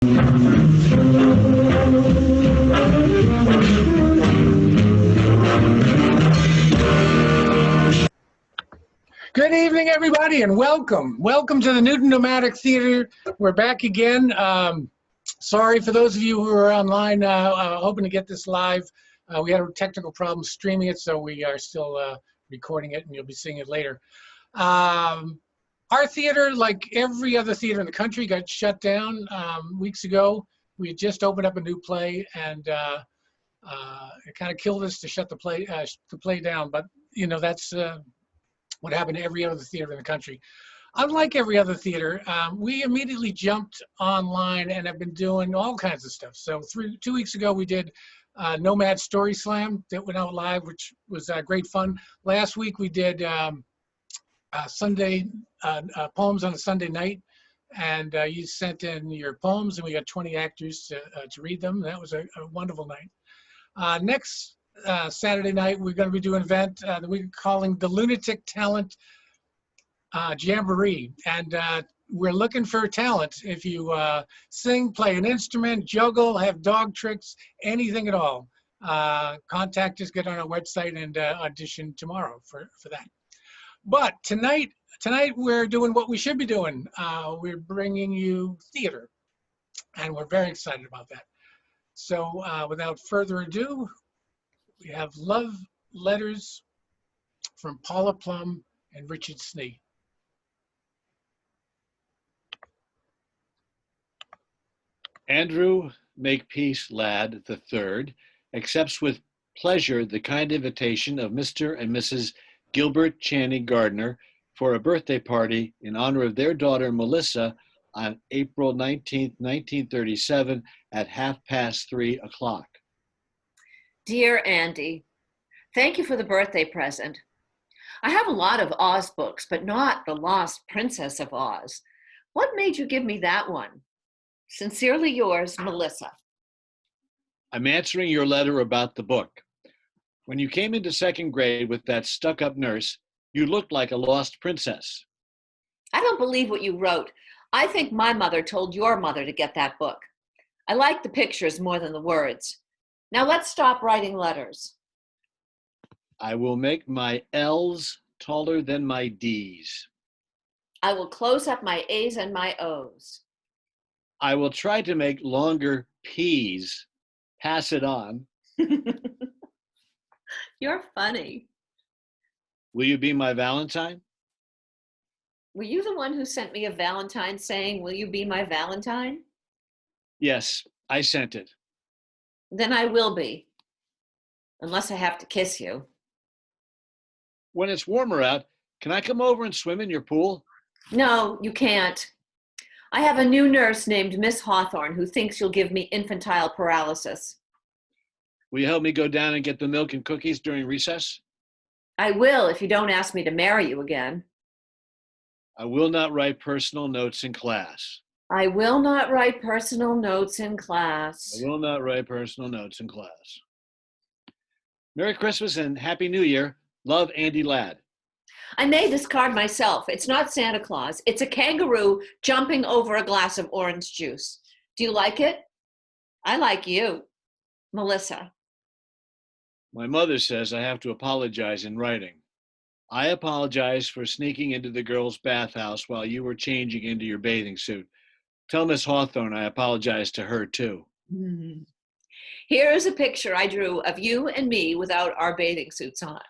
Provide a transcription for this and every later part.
Good evening, everybody, and welcome. Welcome to the Newton Nomadic Theater. We're back again. Sorry for those of you who are online, hoping to get this live. We had a technical problem streaming it, so we are still recording it, and you'll be seeing it later. Our theater, like every other theater in the country, got shut down weeks ago. We had just opened up a new play, and it kind of killed us to shut the play down. But you know, that's what happened to every other theater in the country. Unlike every other theater, we immediately jumped online and have been doing all kinds of stuff. So 2 weeks ago, we did Nomad Story Slam that went out live, which was great fun. Last week, we did Sunday poems on a Sunday night, and you sent in your poems, and we got 20 actors to read them. That was a wonderful night. Next Saturday night, we're going to be doing an event that we're calling the Lunatic Talent Jamboree, and we're looking for talent. If you sing, play an instrument, juggle, have dog tricks, anything at all, contact us, get on our website, and audition tomorrow for that. But tonight we're doing what we should be doing. We're bringing you theater, and we're very excited about that. So without further ado, we have love letters from Paula, Plum, and Richard Snee. Andrew Makepeace Ladd III accepts with pleasure the kind invitation of Mr. and Mrs. Gilbert Channing Gardner for a birthday party in honor of their daughter Melissa on April 19th, 1937 at 3:30. Dear Andy, thank you for the birthday present. I have a lot of Oz books, but not The Lost Princess of Oz. What made you give me that one? Sincerely yours, Melissa. I'm answering your letter about the book. When you came into second grade with that stuck-up nurse, you looked like a lost princess. I don't believe what you wrote. I think my mother told your mother to get that book. I like the pictures more than the words. Now let's stop writing letters. I will make my L's taller than my D's. I will close up my A's and my O's. I will try to make longer P's. Pass it on. You're funny. Will you be my Valentine? Were you the one who sent me a Valentine saying, "Will you be my Valentine?" Yes, I sent it. Then I will be, unless I have to kiss you. When it's warmer out, can I come over and swim in your pool? No, you can't. I have a new nurse named Miss Hawthorne who thinks you'll give me infantile paralysis. Will you help me go down and get the milk and cookies during recess? I will if you don't ask me to marry you again. I will not write personal notes in class. I will not write personal notes in class. I will not write personal notes in class. Merry Christmas and Happy New Year. Love, Andy Ladd. I made this card myself. It's not Santa Claus. It's a kangaroo jumping over a glass of orange juice. Do you like it? I like you. Melissa. My mother says I have to apologize in writing. I apologize for sneaking into the girls' bathhouse while you were changing into your bathing suit. Tell Miss Hawthorne I apologize to her too. Here is a picture I drew of you and me without our bathing suits on.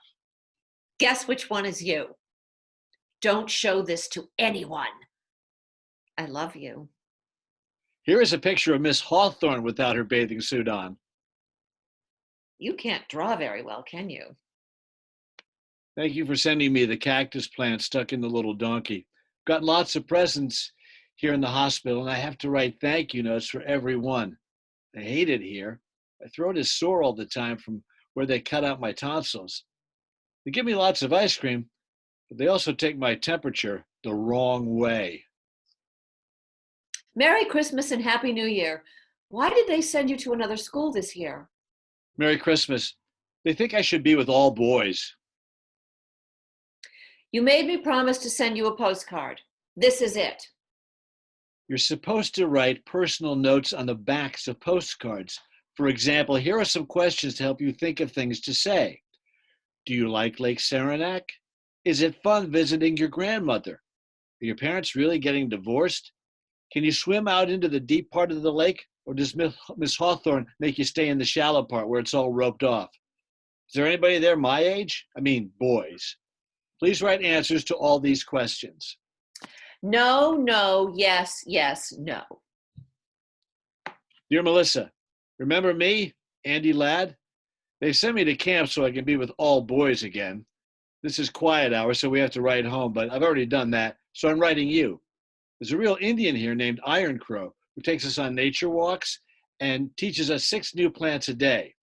Guess which one is you? Don't show this to anyone. I love you. Here is a picture of Miss Hawthorne without her bathing suit on. You can't draw very well, can you? Thank you for sending me the cactus plant stuck in the little donkey. Got lots of presents here in the hospital, and I have to write thank you notes for every one. I hate it here. My throat is sore all the time from where they cut out my tonsils. They give me lots of ice cream, but they also take my temperature the wrong way. Merry Christmas and Happy New Year. Why did they send you to another school this year? Merry Christmas. They think I should be with all boys. You made me promise to send you a postcard. This is it. You're supposed to write personal notes on the backs of postcards. For example, here are some questions to help you think of things to say. Do you like Lake Saranac? Is it fun visiting your grandmother? Are your parents really getting divorced? Can you swim out into the deep part of the lake, or does Miss Hawthorne make you stay in the shallow part where it's all roped off? Is there anybody there my age? I mean, boys. Please write answers to all these questions. No, no, yes, yes, no. Dear Melissa, remember me, Andy Ladd? They sent me to camp so I can be with all boys again. This is quiet hour, so we have to write home, but I've already done that, so I'm writing you. There's a real Indian here named Iron Crow who takes us on nature walks and teaches us 6 new plants a day.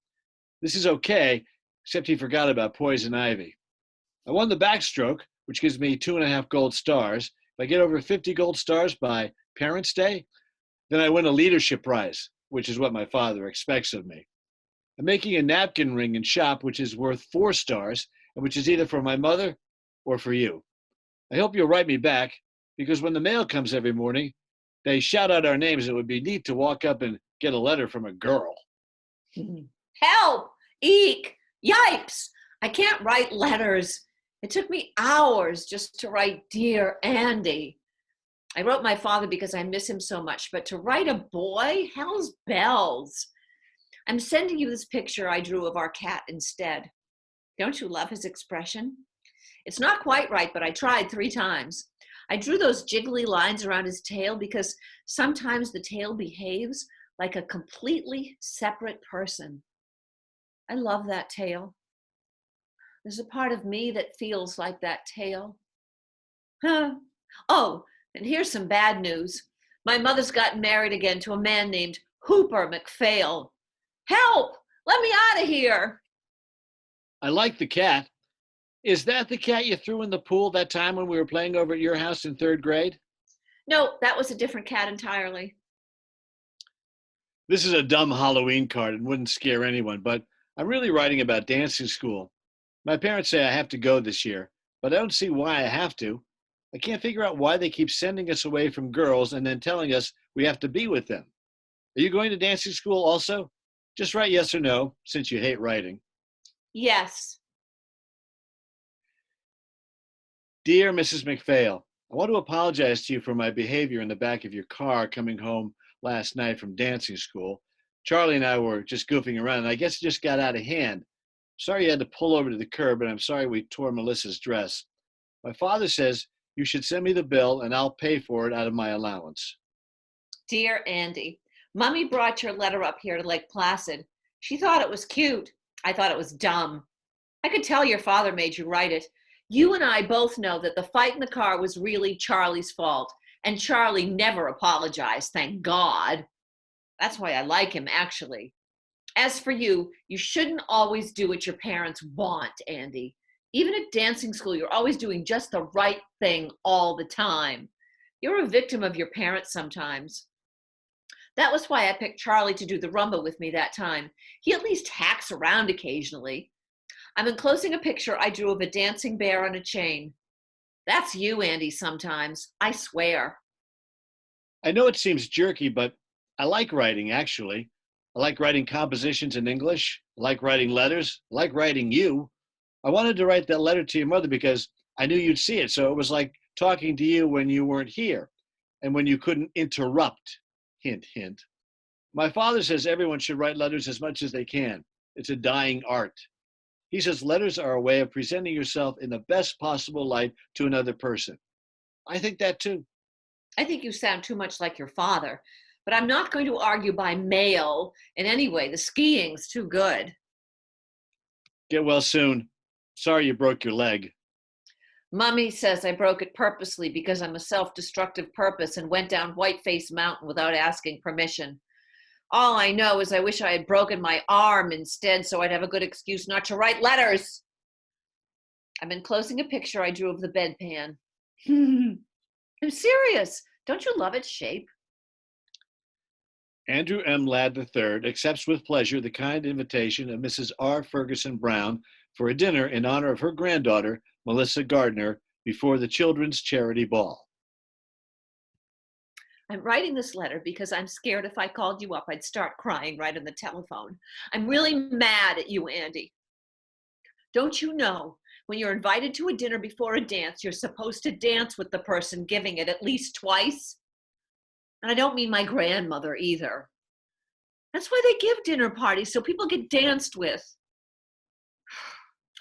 This is okay, except he forgot about poison ivy. I won the backstroke, which gives me 2.5 gold stars. If I get over 50 gold stars by Parents' Day, then I win a leadership prize, which is what my father expects of me. I'm making a napkin ring in shop, which is worth 4 stars, and which is either for my mother or for you. I hope you'll write me back, because when the mail comes every morning, they shout out our names. It would be neat to walk up and get a letter from a girl. Help! Eek! Yipes! I can't write letters. It took me hours just to write Dear Andy. I wrote my father because I miss him so much, but to write a boy? Hell's bells. I'm sending you this picture I drew of our cat instead. Don't you love his expression? It's not quite right, but I tried 3 times. I drew those jiggly lines around his tail because sometimes the tail behaves like a completely separate person. I love that tail. There's a part of me that feels like that tail. Huh. Oh, and here's some bad news. My mother's gotten married again to a man named Hooper McPhail. Help! Let me out of here! I like the cat. Is that the cat you threw in the pool that time when we were playing over at your house in 3rd grade? No, that was a different cat entirely. This is a dumb Halloween card and wouldn't scare anyone, but I'm really writing about dancing school. My parents say I have to go this year, but I don't see why I have to. I can't figure out why they keep sending us away from girls and then telling us we have to be with them. Are you going to dancing school also? Just write yes or no, since you hate writing. Yes. Dear Mrs. McPhail, I want to apologize to you for my behavior in the back of your car coming home last night from dancing school. Charlie and I were just goofing around, and I guess it just got out of hand. Sorry you had to pull over to the curb, and I'm sorry we tore Melissa's dress. My father says you should send me the bill, and I'll pay for it out of my allowance. Dear Andy, Mommy brought your letter up here to Lake Placid. She thought it was cute. I thought it was dumb. I could tell your father made you write it. You and I both know that the fight in the car was really Charlie's fault, and Charlie never apologized, thank God. That's why I like him, actually. As for you, you shouldn't always do what your parents want, Andy. Even at dancing school, you're always doing just the right thing all the time. You're a victim of your parents sometimes. That was why I picked Charlie to do the rumba with me that time. He at least hacks around occasionally. I'm enclosing a picture I drew of a dancing bear on a chain. That's you, Andy, sometimes. I swear. I know it seems jerky, but I like writing, actually. I like writing compositions in English. I like writing letters. I like writing you. I wanted to write that letter to your mother because I knew you'd see it. So it was like talking to you when you weren't here and when you couldn't interrupt. Hint, hint. My father says everyone should write letters as much as they can. It's a dying art. He says letters are a way of presenting yourself in the best possible light to another person. I think that too. I think you sound too much like your father, but I'm not going to argue by mail in any way. The skiing's too good. Get well soon. Sorry you broke your leg. Mommy says I broke it purposely because I'm a self-destructive purpose and went down Whiteface Mountain without asking permission. All I know is I wish I had broken my arm instead so I'd have a good excuse not to write letters. I'm enclosing a picture I drew of the bedpan. I'm serious. Don't you love its shape? Andrew M. Ladd III accepts with pleasure the kind invitation of Mrs. R. Ferguson Brown for a dinner in honor of her granddaughter, Melissa Gardner, before the Children's Charity Ball. I'm writing this letter because I'm scared if I called you up, I'd start crying right on the telephone. I'm really mad at you, Andy. Don't you know, when you're invited to a dinner before a dance, you're supposed to dance with the person giving it at least twice? And I don't mean my grandmother either. That's why they give dinner parties, so people get danced with.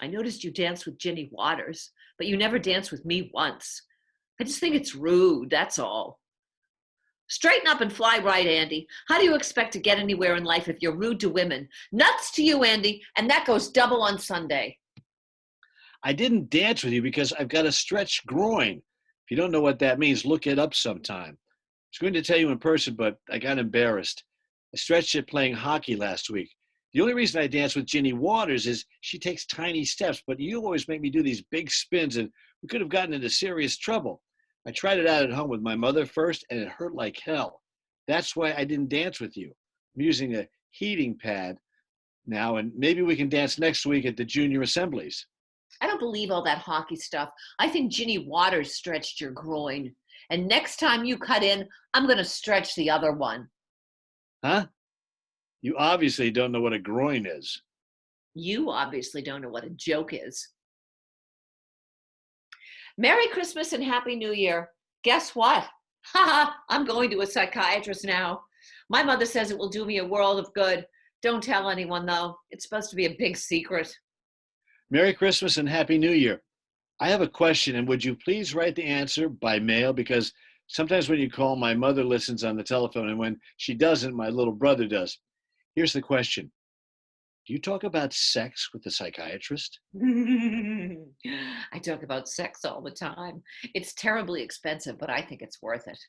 I noticed you danced with Ginny Waters, but you never danced with me once. I just think it's rude, that's all. Straighten up and fly right, Andy. How do you expect to get anywhere in life if you're rude to women? Nuts to you, Andy, and that goes double on Sunday. I didn't dance with you because I've got a stretched groin. If you don't know what that means, look it up sometime. I was going to tell you in person, but I got embarrassed. I stretched it playing hockey last week. The only reason I dance with Ginny Waters is she takes tiny steps, but you always make me do these big spins, and we could have gotten into serious trouble. I tried it out at home with my mother first, and it hurt like hell. That's why I didn't dance with you. I'm using a heating pad now, and maybe we can dance next week at the junior assemblies. I don't believe all that hockey stuff. I think Ginny Waters stretched your groin. And next time you cut in, I'm going to stretch the other one. Huh? You obviously don't know what a groin is. You obviously don't know what a joke is. Merry Christmas and Happy New Year. Guess what? Haha, I'm going to a psychiatrist now. My mother says it will do me a world of good. Don't tell anyone, though. It's supposed to be a big secret. Merry Christmas and Happy New Year. I have a question, and would you please write the answer by mail? Because sometimes when you call, my mother listens on the telephone, and when she doesn't, my little brother does. Here's the question. Do you talk about sex with the psychiatrist? I talk about sex all the time. It's terribly expensive, but I think it's worth it.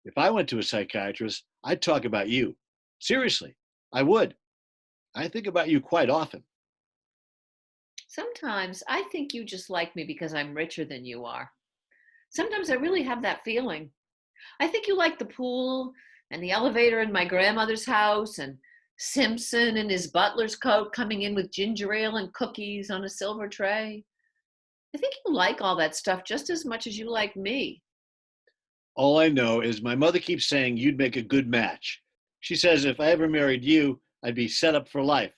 If I went to a psychiatrist, I'd talk about you. Seriously, I would. I think about you quite often. Sometimes I think you just like me because I'm richer than you are. Sometimes I really have that feeling. I think you like the pool and the elevator in my grandmother's house and Simpson in his butler's coat coming in with ginger ale and cookies on a silver tray. I think you like all that stuff just as much as you like me. All I know is my mother keeps saying you'd make a good match. She says if I ever married you, I'd be set up for life.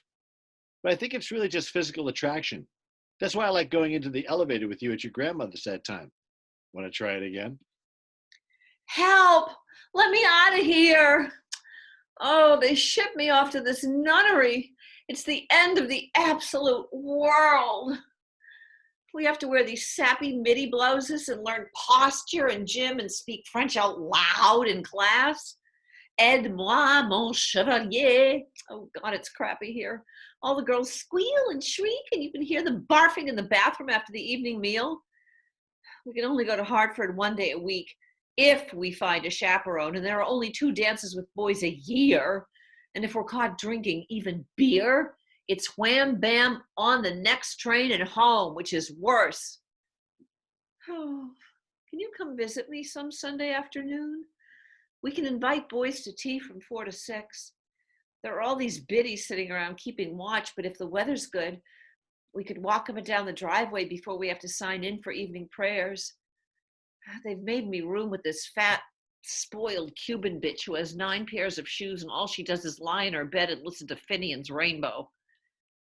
But I think it's really just physical attraction. That's why I like going into the elevator with you at your grandmother's that time. Want to try it again? Help! Let me out of here! Oh, they shipped me off to this nunnery. It's the end of the absolute world. We have to wear these sappy midi blouses and learn posture and gym and speak French out loud in class. Aide-moi, mon chevalier. Oh, God, it's crappy here. All the girls squeal and shriek, and you can hear them barfing in the bathroom after the evening meal. We can only go to Hartford one day a week if we find a chaperone, and there are only 2 dances with boys a year. And if we're caught drinking even beer, it's wham bam on the next train and home, which is worse. Oh, can you come visit me some Sunday afternoon? We can invite boys to tea from 4 to 6. There are all these biddies sitting around keeping watch, but if the weather's good, we could walk them down the driveway before we have to sign in for evening prayers. They've made me room with this fat, spoiled Cuban bitch who has 9 pairs of shoes and all she does is lie in her bed and listen to Finian's Rainbow.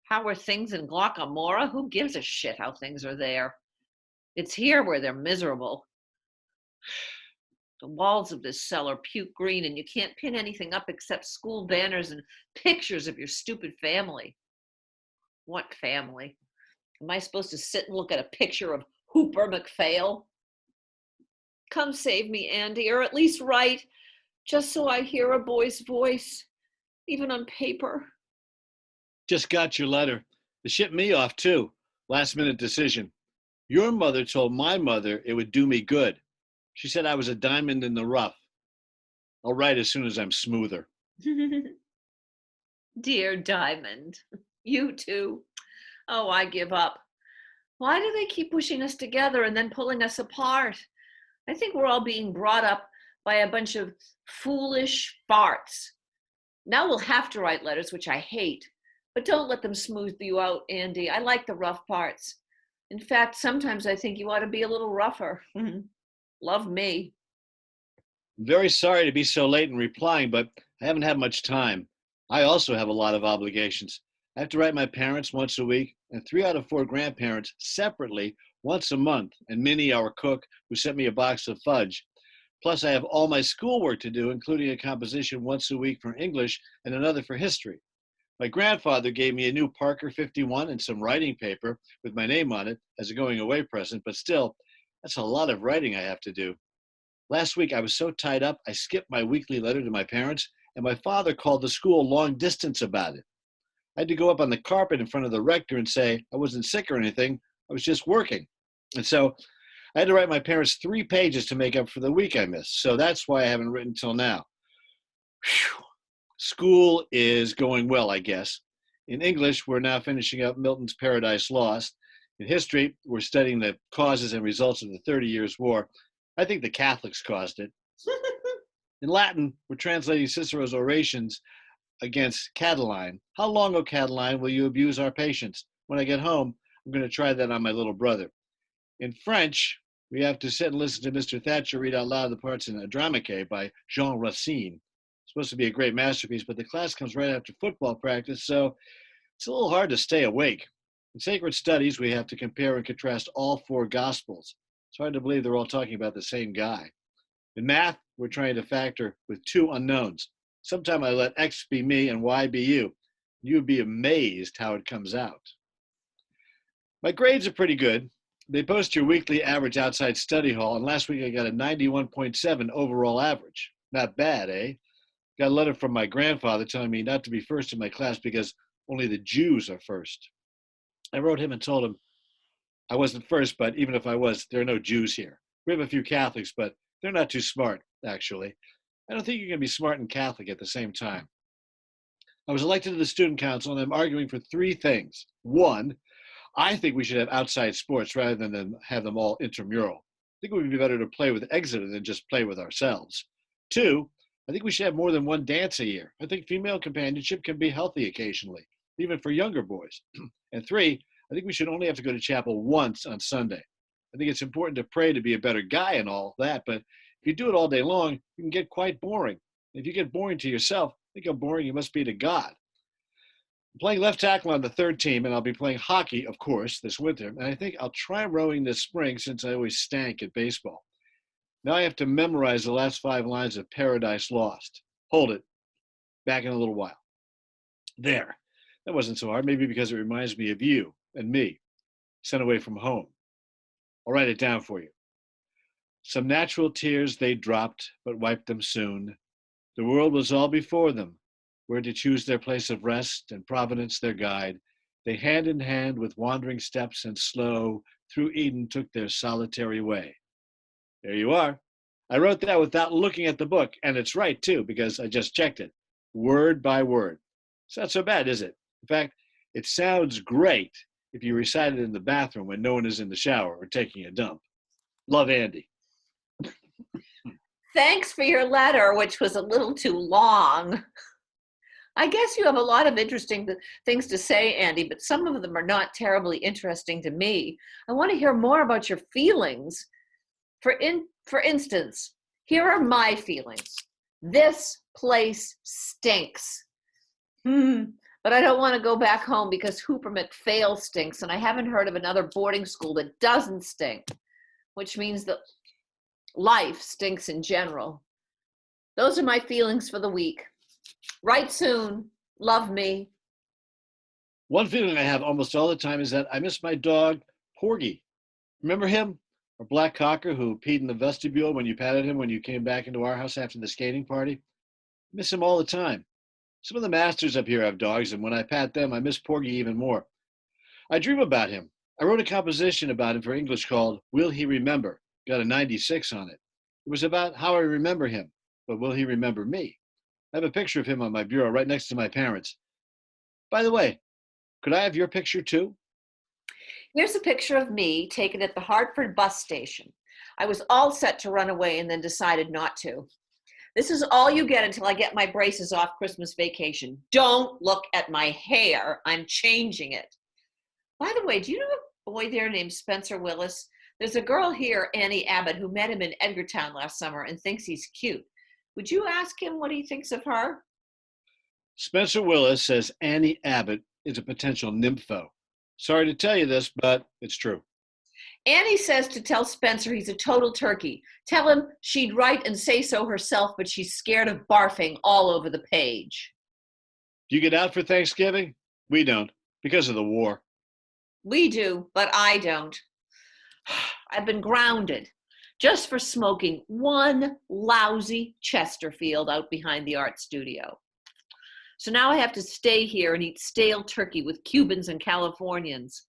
How are things in Guacamora? Who gives a shit how things are there? It's here where they're miserable. The walls of this cell are puke green and you can't pin anything up except school banners and pictures of your stupid family. What family? Am I supposed to sit and look at a picture of Hooper McPhail? Come save me, Andy, or at least write, just so I hear a boy's voice, even on paper. Just got your letter. They shipped me off too. Last minute decision. Your mother told my mother it would do me good. She said I was a diamond in the rough. I'll write as soon as I'm smoother. Dear Diamond, you too. Oh, I give up. Why do they keep pushing us together and then pulling us apart? I think we're all being brought up by a bunch of foolish farts. Now we'll have to write letters, which I hate, but don't let them smooth you out, Andy. I like the rough parts. In fact, sometimes I think you ought to be a little rougher. Love me. I'm very sorry to be so late in replying, but I haven't had much time. I also have a lot of obligations. I have to write my parents once a week and 3 out of 4 grandparents separately once a month, and Minnie, our cook, who sent me a box of fudge. Plus, I have all my schoolwork to do, including a composition once a week for English and another for history. My grandfather gave me a new Parker 51 and some writing paper with my name on it as a going away present, but still, that's a lot of writing I have to do. Last week, I was so tied up, I skipped my weekly letter to my parents, and my father called the school long distance about it. I had to go up on the carpet in front of the rector and say I wasn't sick or anything, I was just working. And so I had to write my parents 3 pages to make up for the week I missed. So that's why I haven't written till now. Whew. School is going well, I guess. In English, we're now finishing up Milton's Paradise Lost. In history, we're studying the causes and results of the 30 Years' War. I think the Catholics caused it. In Latin, we're translating Cicero's orations against Catiline. How long, O Catiline, will you abuse our patience? When I get home, I'm going to try that on my little brother. In French, we have to sit and listen to Mr. Thatcher read out loud the parts in Andromache by Jean Racine. It's supposed to be a great masterpiece, but the class comes right after football practice, so it's a little hard to stay awake. In sacred studies, we have to compare and contrast all 4 gospels. It's hard to believe they're all talking about the same guy. In math, we're trying to factor with 2 unknowns. Sometime I let X be me and Y be you. You'd be amazed how it comes out. My grades are pretty good. They post your weekly average outside study hall, and last week I got a 91.7 overall average. Not bad, eh? Got a letter from my grandfather telling me not to be first in my class because only the Jews are first. I wrote him and told him I wasn't first, but even if I was, there are no Jews here. We have a few Catholics, but they're not too smart, actually. I don't think you can be smart and Catholic at the same time. I was elected to the student council, and I'm arguing for 3 things. 1, I think we should have outside sports rather than have them all intramural. I think it would be better to play with Exeter than just play with ourselves. 2, I think we should have more than 1 dance a year. I think female companionship can be healthy occasionally, even for younger boys. And 3, I think we should only have to go to chapel once on Sunday. I think it's important to pray to be a better guy and all that, but if you do it all day long, you can get quite boring. If you get boring to yourself, think how boring you must be to God. I'm playing left tackle on the 3rd team, and I'll be playing hockey, of course, this winter. And I think I'll try rowing this spring since I always stank at baseball. Now I have to memorize the last 5 lines of Paradise Lost. Hold it. Back in a little while. There. That wasn't so hard, maybe because it reminds me of you and me, sent away from home. I'll write it down for you. Some natural tears they dropped, but wiped them soon. The world was all before them, where to choose their place of rest and Providence their guide. They hand in hand with wandering steps and slow through Eden took their solitary way. There you are. I wrote that without looking at the book, and it's right too, because I just checked it, word by word. It's not so bad, is it? In fact, it sounds great if you recite it in the bathroom when no one is in the shower or taking a dump. Love, Andy. Thanks for your letter, which was a little too long. I guess you have a lot of interesting things to say, Andy, but some of them are not terribly interesting to me. I want to hear more about your feelings. For instance, here are my feelings. This place stinks. But I don't want to go back home because Hooper McPhail stinks, and I haven't heard of another boarding school that doesn't stink, which means that life stinks in general. Those are my feelings for the week. Write soon. Love, me. One feeling I have almost all the time is that I miss my dog, Porgy. Remember him? Our black cocker who peed in the vestibule when you patted him when you came back into our house after the skating party? Miss him all the time. Some of the masters up here have dogs, and when I pat them, I miss Porgy even more. I dream about him. I wrote a composition about him for English called Will He Remember? Got a 96 on it. It was about how I remember him, but will he remember me? I have a picture of him on my bureau right next to my parents. By the way, could I have your picture too? Here's a picture of me taken at the Hartford bus station. I was all set to run away and then decided not to. This is all you get until I get my braces off Christmas vacation. Don't look at my hair. I'm changing it. By the way, do you know a boy there named Spencer Willis? There's a girl here, Annie Abbott, who met him in Edgartown last summer and thinks he's cute. Would you ask him what he thinks of her? Spencer Willis says Annie Abbott is a potential nympho. Sorry to tell you this, but it's true. Annie says to tell Spencer he's a total turkey. Tell him she'd write and say so herself, but she's scared of barfing all over the page. Do you get out for Thanksgiving? We don't, because of the war. We do, but I don't. I've been grounded just for smoking one lousy Chesterfield out behind the art studio. So now I have to stay here and eat stale turkey with Cubans and Californians.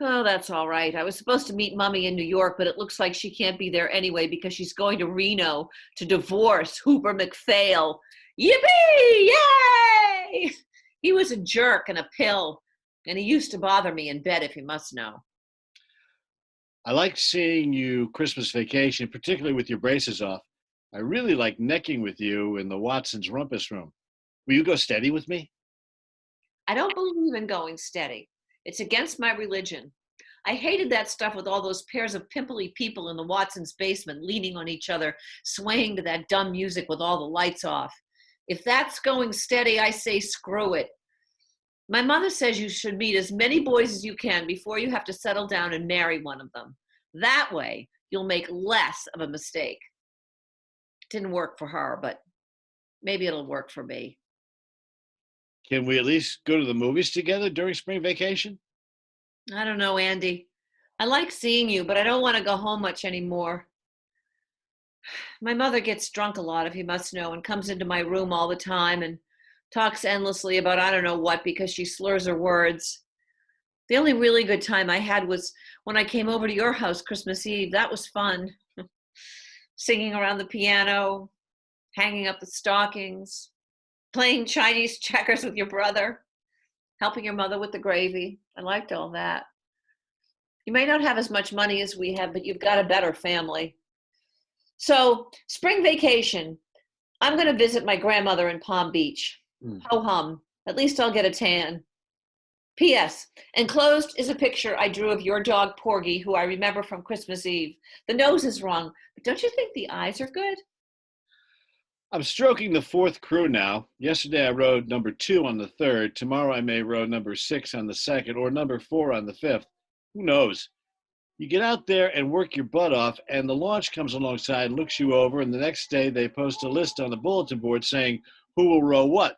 Oh, that's all right. I was supposed to meet Mommy in New York, but it looks like she can't be there anyway because she's going to Reno to divorce Hooper McPhail. Yippee! Yay! He was a jerk and a pill, and he used to bother me in bed, if you must know. I like seeing you Christmas vacation, particularly with your braces off. I really like necking with you in the Watson's rumpus room. Will you go steady with me? I don't believe in going steady. It's against my religion. I hated that stuff with all those pairs of pimply people in the Watson's basement leaning on each other, swaying to that dumb music with all the lights off. If that's going steady, I say screw it. My mother says you should meet as many boys as you can before you have to settle down and marry one of them. That way, you'll make less of a mistake. Didn't work for her, but maybe it'll work for me. Can we at least go to the movies together during spring vacation? I don't know, Andy. I like seeing you, but I don't want to go home much anymore. My mother gets drunk a lot, if you must know, and comes into my room all the time and talks endlessly about I don't know what because she slurs her words. The only really good time I had was when I came over to your house Christmas Eve. That was fun. Singing around the piano, hanging up the stockings, playing Chinese checkers with your brother, helping your mother with the gravy. I liked all that. You may not have as much money as we have, but you've got a better family. So, spring vacation. I'm going to visit my grandmother in Palm Beach. Ho-hum. At least I'll get a tan. P.S. Enclosed is a picture I drew of your dog, Porgy, who I remember from Christmas Eve. The nose is wrong, but don't you think the eyes are good? I'm stroking the fourth crew now. Yesterday I rode number 2 on the third. Tomorrow I may row number 6 on the second or number 4 on the fifth. Who knows? You get out there and work your butt off, and the launch comes alongside and looks you over, and the next day they post a list on the bulletin board saying who will row what.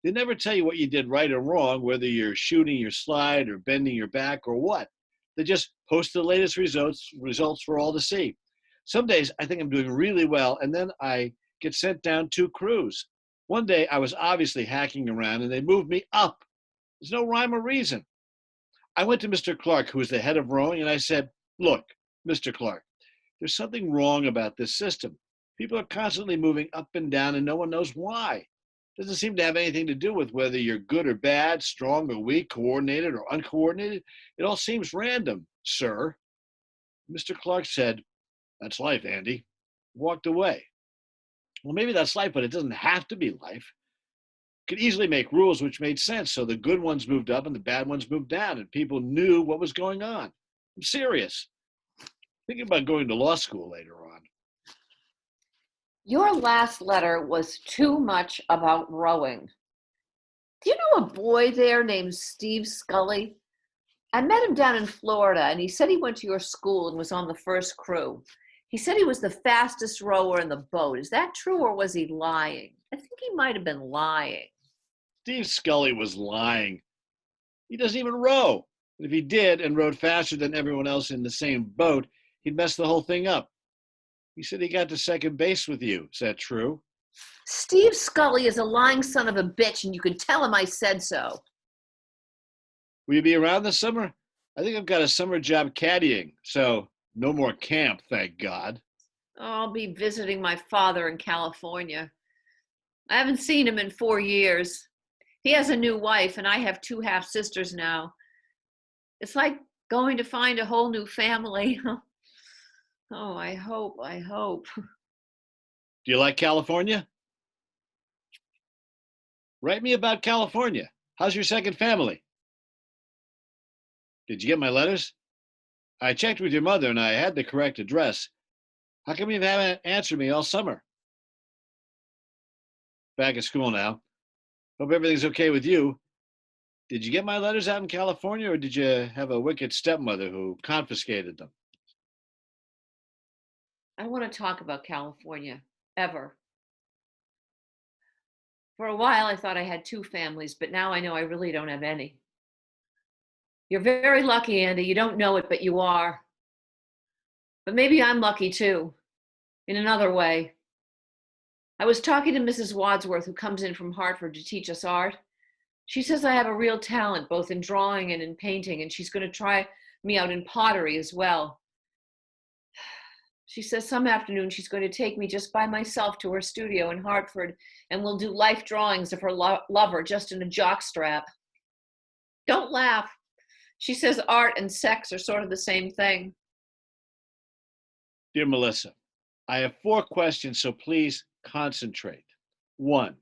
They never tell you what you did right or wrong, whether you're shooting your slide or bending your back or what. They just post the latest results for all to see. Some days I think I'm doing really well, and then I get sent down 2 crews. One day I was obviously hacking around, and they moved me up. There's no rhyme or reason. I went to Mr. Clark, who was the head of rowing, and I said, look, Mr. Clark, there's something wrong about this system. People are constantly moving up and down, and no one knows why. It doesn't seem to have anything to do with whether you're good or bad, strong or weak, coordinated or uncoordinated. It all seems random, sir. Mr. Clark said, that's life, Andy. Walked away. Well, maybe that's life, but it doesn't have to be life. Could easily make rules which made sense, so the good ones moved up and the bad ones moved down, and people knew what was going on. I'm serious. Thinking about going to law school later on. Your last letter was too much about rowing. Do you know a boy there named Steve Scully? I met him down in Florida, and he said he went to your school and was on the first crew. He said he was the fastest rower in the boat. Is that true, or was he lying? I think he might have been lying. Steve Scully was lying. He doesn't even row. And if he did and rowed faster than everyone else in the same boat, he'd mess the whole thing up. He said he got to second base with you. Is that true? Steve Scully is a lying son of a bitch, and you can tell him I said so. Will you be around this summer? I think I've got a summer job caddying, so no more camp, thank God. I'll be visiting my father in California. I haven't seen him in 4 years. He has a new wife, and I have 2 half-sisters now. It's like going to find a whole new family. Oh, I hope. Do you like California? Write me about California. How's your second family? Did you get my letters? I checked with your mother and I had the correct address. How come you haven't answered me all summer? Back at school now. Hope everything's okay with you. Did you get my letters out in California, or did you have a wicked stepmother who confiscated them? I don't want to talk about California, ever. For a while, I thought I had two families, but now I know I really don't have any. You're very lucky, Andy. You don't know it, but you are. But maybe I'm lucky too, in another way. I was talking to Mrs. Wadsworth, who comes in from Hartford to teach us art. She says I have a real talent, both in drawing and in painting, and she's going to try me out in pottery as well. She says some afternoon she's going to take me just by myself to her studio in Hartford, and we'll do life drawings of her lover just in a jockstrap. Don't laugh. She says art and sex are sort of the same thing. Dear Melissa, I have 4 questions, so please concentrate. 1,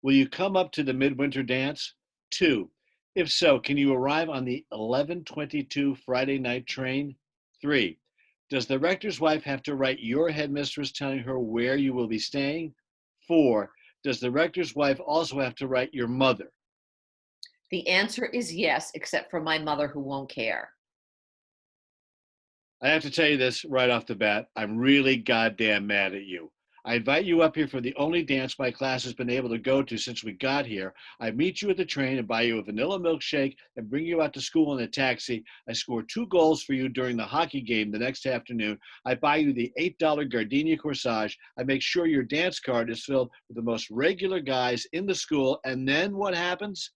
will you come up to the midwinter dance? 2, if so, can you arrive on the 11:22 Friday night train? 3, does the rector's wife have to write your headmistress telling her where you will be staying? 4, does the rector's wife also have to write your mother? The answer is yes, except for my mother, who won't care. I have to tell you this right off the bat. I'm really goddamn mad at you. I invite you up here for the only dance my class has been able to go to since we got here. I meet you at the train and buy you a vanilla milkshake and bring you out to school in a taxi. I score 2 goals for you during the hockey game the next afternoon. I buy you the $8 gardenia corsage. I make sure your dance card is filled with the most regular guys in the school. And then what happens?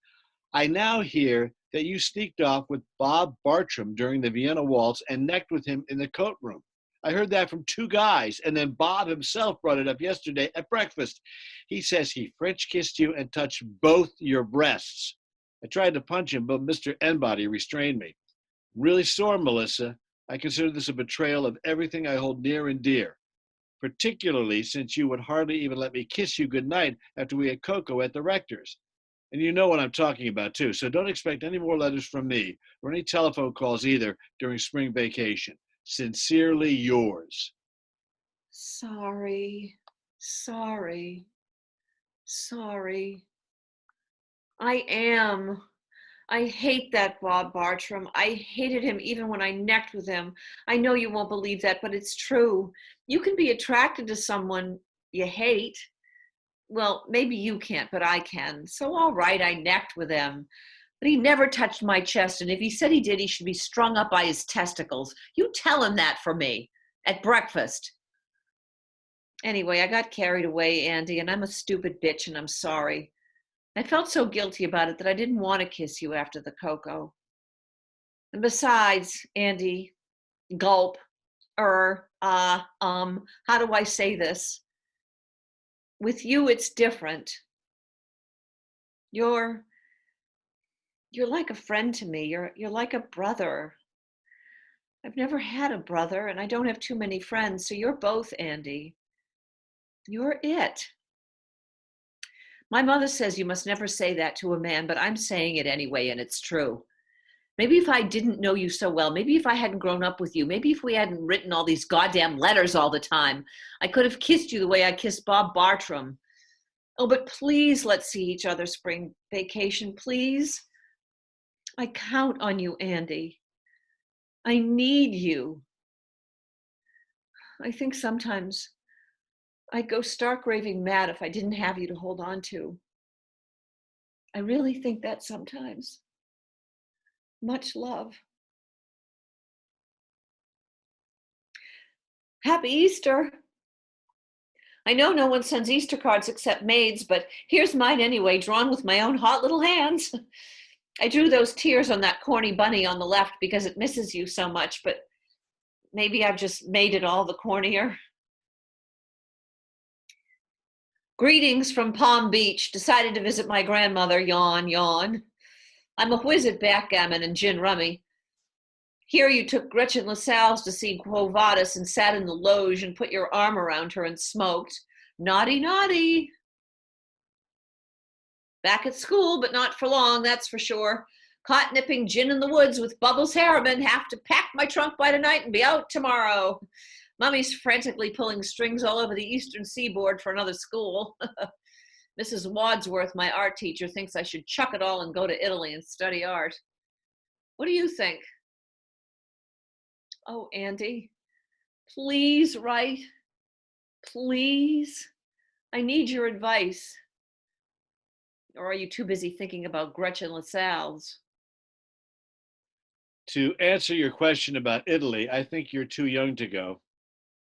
I now hear that you sneaked off with Bob Bartram during the Vienna Waltz and necked with him in the coat room. I heard that from 2 guys, and then Bob himself brought it up yesterday at breakfast. He says he French kissed you and touched both your breasts. I tried to punch him, but Mr. Enbody restrained me. Really sore, Melissa. I consider this a betrayal of everything I hold near and dear, particularly since you would hardly even let me kiss you goodnight after we had cocoa at the rector's. And you know what I'm talking about, too, so don't expect any more letters from me or any telephone calls either during spring vacation. Sincerely yours. Sorry. I am. I hate that Bob Bartram. I hated him even when I necked with him. I know you won't believe that, but it's true. You can be attracted to someone you hate. Well, maybe you can't, but I can. So all right, I necked with him. But he never touched my chest, and if he said he did, he should be strung up by his testicles. You tell him that for me at breakfast. Anyway, I got carried away, Andy, and I'm a stupid bitch, and I'm sorry. I felt so guilty about it that I didn't want to kiss you after the cocoa. And besides, Andy, gulp, how do I say this? With you, it's different. You're like a friend to me. You're like a brother. I've never had a brother, and I don't have too many friends, so you're both, Andy. You're it. My mother says you must never say that to a man, but I'm saying it anyway, and it's true. Maybe if I didn't know you so well, maybe if I hadn't grown up with you, maybe if we hadn't written all these goddamn letters all the time, I could have kissed you the way I kissed Bob Bartram. Oh, but please let's see each other spring vacation, please. I count on you, Andy. I need you. I think sometimes I'd go stark raving mad if I didn't have you to hold on to. I really think that sometimes. Much love. Happy Easter. I know no one sends Easter cards except maids, but here's mine anyway, drawn with my own hot little hands. I drew those tears on that corny bunny on the left because it misses you so much, but maybe I've just made it all the cornier. Greetings from Palm Beach. Decided to visit my grandmother, yawn, yawn. I'm a whiz at backgammon and gin rummy. Here you took Gretchen Lascelles to see Quo Vadis and sat in the loge and put your arm around her and smoked. Naughty, naughty. Back at school, but not for long, that's for sure. Caught nipping gin in the woods with Bubbles Harriman. Have to pack my trunk by tonight and be out tomorrow. Mummy's frantically pulling strings all over the eastern seaboard for another school. Mrs. Wadsworth, my art teacher, thinks I should chuck it all and go to Italy and study art. What do you think? Oh, Andy, please write. Please. I need your advice. Or are you too busy thinking about Gretchen LaSalle's? To answer your question about Italy, I think you're too young to go.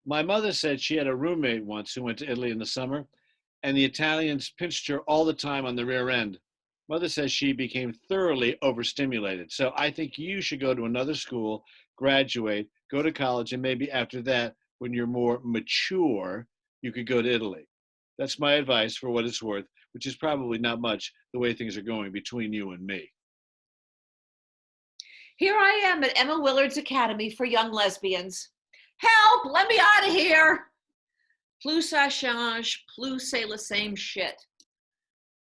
My mother said she had a roommate once who went to Italy in the summer, and the Italians pinched her all the time on the rear end. Mother says she became thoroughly overstimulated. So I think you should go to another school, graduate, go to college, and maybe after that, when you're more mature, you could go to Italy. That's my advice for what it's worth, which is probably not much the way things are going between you and me. Here I am at Emma Willard's Academy for Young Lesbians. Help, let me out of here. Plus ça change, plus c'est le same shit.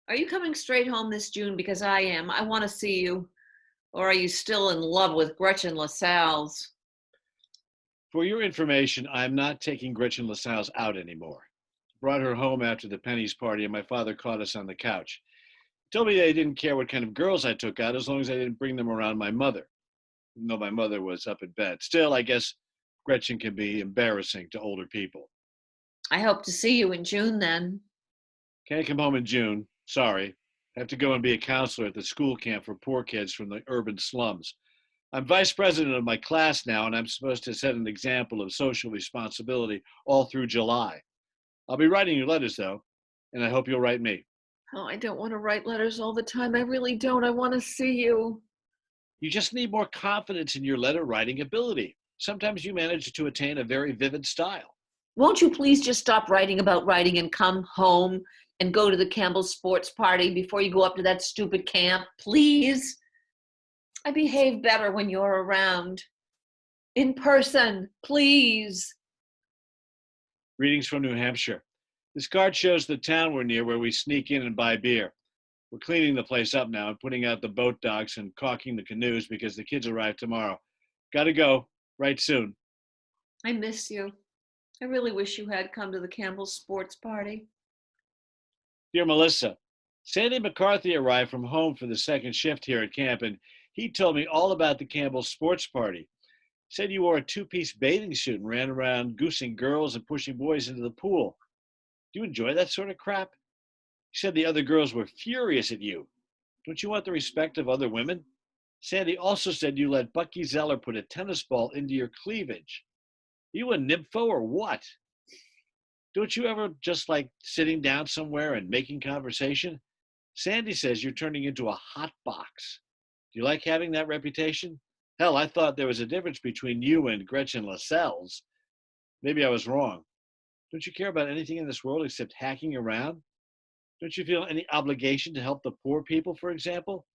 Are you coming straight home this June? Because I am. I want to see you. Or are you still in love with Gretchen LaSalle's? For your information, I'm not taking Gretchen LaSalle's out anymore. Brought her home after the Penny's party, and my father caught us on the couch. He told me they didn't care what kind of girls I took out as long as I didn't bring them around my mother. Even though my mother was up in bed. Still, I guess Gretchen can be embarrassing to older people. I hope to see you in June then. Can't come home in June. Sorry. I have to go and be a counselor at the school camp for poor kids from the urban slums. I'm vice president of my class now, and I'm supposed to set an example of social responsibility all through July. I'll be writing you letters, though, and I hope you'll write me. Oh, I don't want to write letters all the time. I really don't. I want to see you. You just need more confidence in your letter writing ability. Sometimes you manage to attain a very vivid style. Won't you please just stop writing about writing and come home and go to the Campbell sports party before you go up to that stupid camp? Please. I behave better when you're around. In person, please. Greetings from New Hampshire. This card shows the town we're near where we sneak in and buy beer. We're cleaning the place up now and putting out the boat docks and caulking the canoes because the kids arrive tomorrow. Gotta go. Right soon. I miss you. I really wish you had come to the Campbell sports party. Dear Melissa, Sandy McCarthy arrived from home for the second shift here at camp, and he told me all about the Campbell sports party. He said you wore a two-piece bathing suit and ran around goosing girls and pushing boys into the pool. Do you enjoy that sort of crap? He said the other girls were furious at you. Don't you want the respect of other women? Sandy also said you let Bucky Zeller put a tennis ball into your cleavage. Are you a nympho or what? Don't you ever just like sitting down somewhere and making conversation? Sandy says you're turning into a hot box. Do you like having that reputation? Hell, I thought there was a difference between you and Gretchen LaSalle's. Maybe I was wrong. Don't you care about anything in this world except hacking around? Don't you feel any obligation to help the poor people, for example?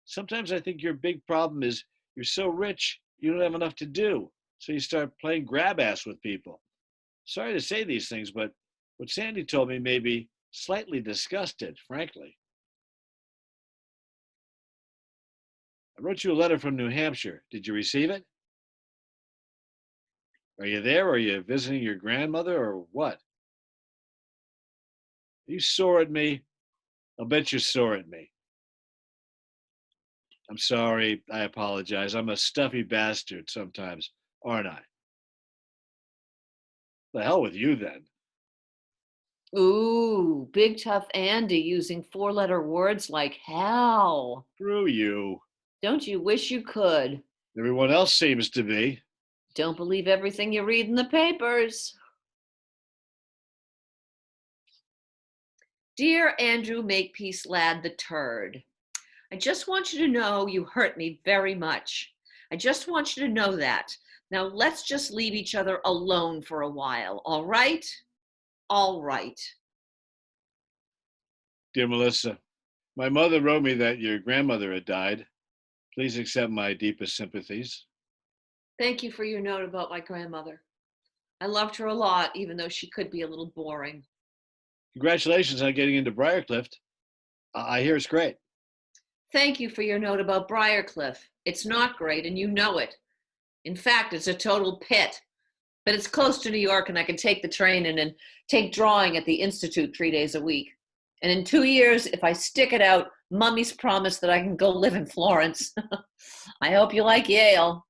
Sometimes I think your big problem is you're so rich, you don't have enough to do, so you start playing grab ass with people. Sorry to say these things, but what Sandy told me made me slightly disgusted, frankly. I wrote you a letter from New Hampshire. Did you receive it? Are you there? Or are you visiting your grandmother or what? Are you sore at me? I'll bet you're sore at me. I'm sorry. I apologize. I'm a stuffy bastard sometimes, aren't I? The hell with you then. Ooh, big tough Andy using four-letter words like hell. Screw you. Don't you wish you could? Everyone else seems to be. Don't believe everything you read in the papers. Dear Andrew Makepeace Lad the Turd, I just want you to know you hurt me very much. I just want you to know that. Now let's just leave each other alone for a while, all right? All right. Dear Melissa, my mother wrote me that your grandmother had died. Please accept my deepest sympathies. Thank you for your note about my grandmother. I loved her a lot, even though she could be a little boring. Congratulations on getting into Briarcliff. I hear it's great. Thank you for your note about Briarcliff. It's not great, and you know it. In fact, it's a total pit. But it's close to New York, and I can take the train in and take drawing at the Institute 3 days a week. And in 2 years, if I stick it out, Mummy's promised that I can go live in Florence. I hope you like Yale.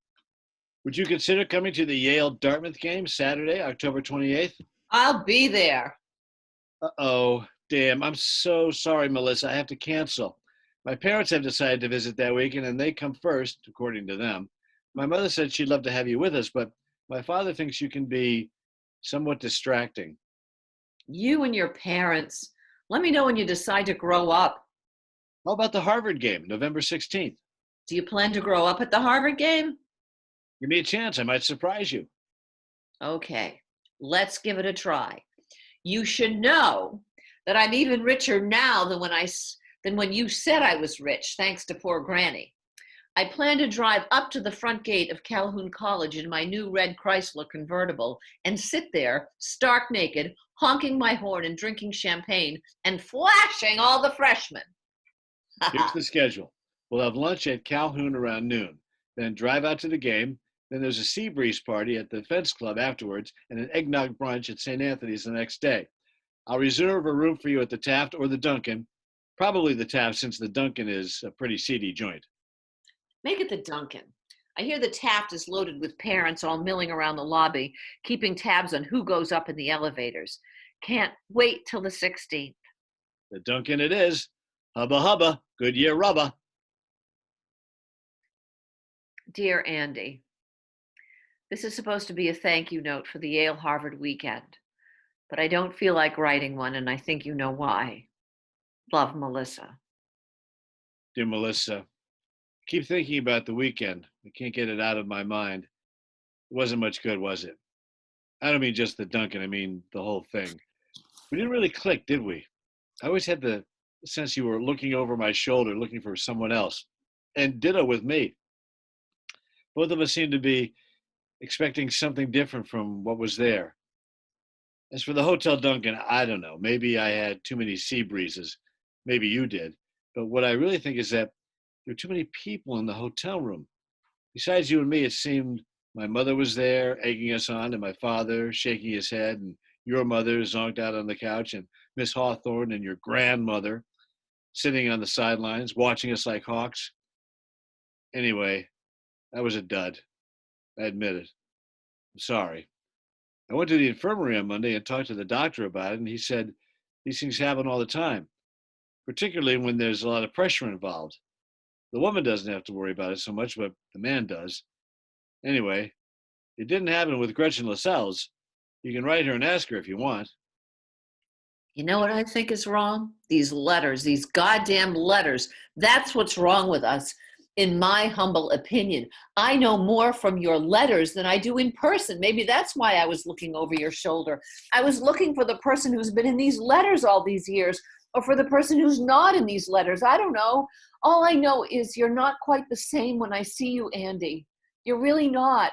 Would you consider coming to the Yale-Dartmouth game Saturday, October 28th? I'll be there. Uh-oh, damn. I'm so sorry, Melissa. I have to cancel. My parents have decided to visit that weekend, and they come first, according to them. My mother said she'd love to have you with us, but my father thinks you can be somewhat distracting. You and your parents. Let me know when you decide to grow up. How about the Harvard game, November 16th? Do you plan to grow up at the Harvard game? Give me a chance. I might surprise you. Okay, let's give it a try. You should know that I'm even richer now than when you said I was rich, thanks to poor Granny. I plan to drive up to the front gate of Calhoun College in my new red Chrysler convertible and sit there, stark naked, honking my horn and drinking champagne and flashing all the freshmen. Here's the schedule. We'll have lunch at Calhoun around noon, then drive out to the game. Then there's a sea breeze party at the Fence Club afterwards and an eggnog brunch at St. Anthony's the next day. I'll reserve a room for you at the Taft or the Duncan. Probably the Taft, since the Duncan is a pretty seedy joint. Make it the Duncan. I hear the Taft is loaded with parents all milling around the lobby, keeping tabs on who goes up in the elevators. Can't wait till the 16th. The Duncan it is. Hubba hubba, Goodyear rubber. Dear Andy, this is supposed to be a thank you note for the Yale-Harvard weekend, but I don't feel like writing one, and I think you know why. Love, Melissa. Dear Melissa, I keep thinking about the weekend. I can't get it out of my mind. It wasn't much good, was it? I don't mean just the Duncan, I mean the whole thing. We didn't really click, did we? I always had the sense you were looking over my shoulder, looking for someone else. And ditto with me. Both of us seemed to be expecting something different from what was there. As for the Hotel Duncan, I don't know. Maybe I had too many sea breezes. Maybe you did. But what I really think is that there were too many people in the hotel room. Besides you and me, it seemed my mother was there, egging us on, and my father shaking his head, and your mother zonked out on the couch, and Miss Hawthorne and your grandmother sitting on the sidelines, watching us like hawks. Anyway, that was a dud. I admit it. I'm sorry. I went to the infirmary on Monday and talked to the doctor about it, and he said these things happen all the time, particularly when there's a lot of pressure involved. The woman doesn't have to worry about it so much, but the man does. Anyway, it didn't happen with Gretchen Lascelles. You can write her and ask her if you want. You know what I think is wrong? These letters, these goddamn letters. That's what's wrong with us, in my humble opinion. I know more from your letters than I do in person. Maybe that's why I was looking over your shoulder. I was looking for the person who's been in these letters all these years, or for the person who's not in these letters. I don't know. All I know is you're not quite the same when I see you, Andy. You're really not.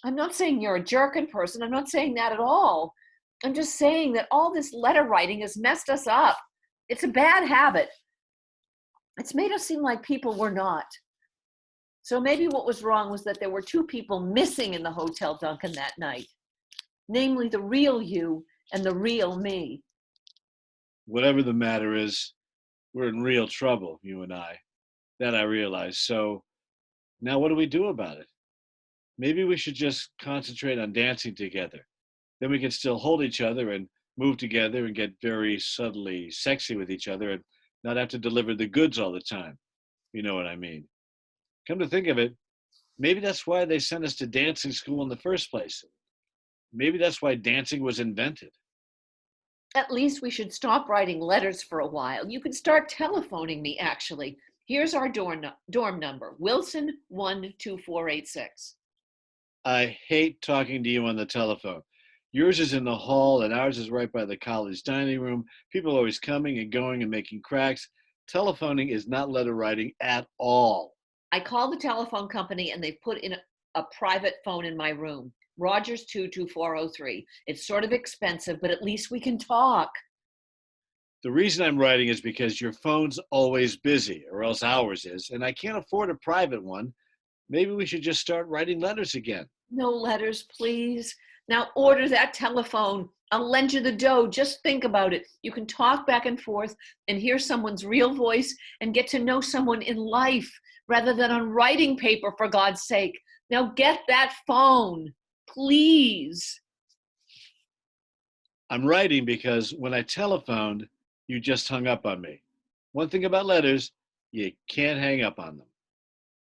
I'm not saying you're a jerk in person. I'm not saying that at all. I'm just saying that all this letter writing has messed us up. It's a bad habit. It's made us seem like people we're not. So maybe what was wrong was that there were two people missing in the Hotel Duncan that night, namely the real you and the real me. Whatever the matter is, we're in real trouble, you and I. That I realize. So now what do we do about it? Maybe we should just concentrate on dancing together. Then we can still hold each other and move together and get very subtly sexy with each other and not have to deliver the goods all the time. You know what I mean? Come to think of it, maybe that's why they sent us to dancing school in the first place. Maybe that's why dancing was invented. At least we should stop writing letters for a while. You could start telephoning me, actually. Here's our dorm number, Wilson 12486. I hate talking to you on the telephone. Yours is in the hall and ours is right by the college dining room. People are always coming and going and making cracks. Telephoning is not letter writing at all. I called the telephone company and they've put in a private phone in my room. Rogers 22403. It's sort of expensive, but at least we can talk. The reason I'm writing is because your phone's always busy, or else ours is, and I can't afford a private one. Maybe we should just start writing letters again. No letters, please. Now order that telephone. I'll lend you the dough. Just think about it. You can talk back and forth and hear someone's real voice and get to know someone in life rather than on writing paper, for God's sake. Now get that phone, please. I'm writing because when I telephoned, you just hung up on me. One thing about letters, you can't hang up on them.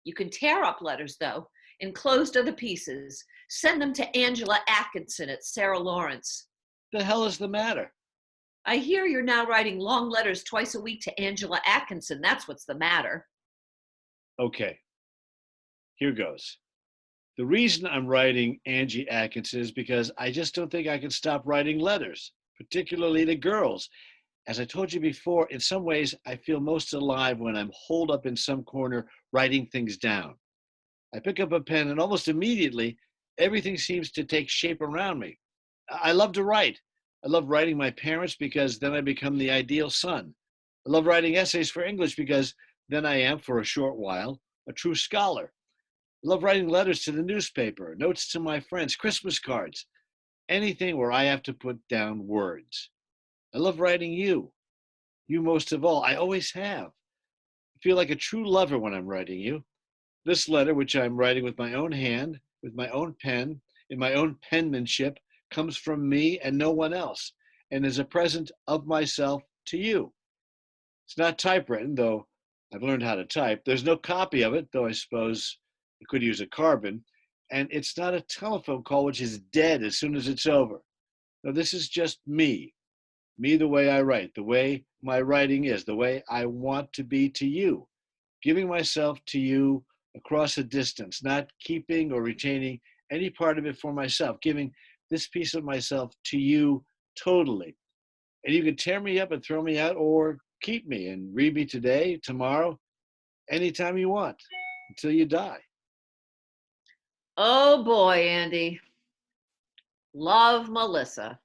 You can tear up letters, though, enclosed are the pieces. Send them to Angela Atkinson at Sarah Lawrence. The hell is the matter? I hear you're now writing long letters twice a week to Angela Atkinson. That's what's the matter. Okay, here goes. The reason I'm writing Angie Atkinson is because I just don't think I can stop writing letters, particularly to girls. As I told you before, in some ways, I feel most alive when I'm holed up in some corner writing things down. I pick up a pen and almost immediately, everything seems to take shape around me. I love to write. I love writing my parents because then I become the ideal son. I love writing essays for English because then I am, for a short while, a true scholar. I love writing letters to the newspaper, notes to my friends, Christmas cards, anything where I have to put down words. I love writing you most of all. I always have. I feel like a true lover when I'm writing you. This letter, which I'm writing with my own hand, with my own pen, in my own penmanship, comes from me and no one else, and is a present of myself to you. It's not typewritten, though I've learned how to type. There's no copy of it, though I suppose I could use a carbon. And it's not a telephone call, which is dead as soon as it's over. No, this is just me the way I write, the way my writing is, the way I want to be to you, giving myself to you across a distance, not keeping or retaining any part of it for myself, giving this piece of myself to you totally. And you can tear me up and throw me out or keep me and read me today, tomorrow, anytime you want, until you die. Oh boy, Andy. Love, Melissa.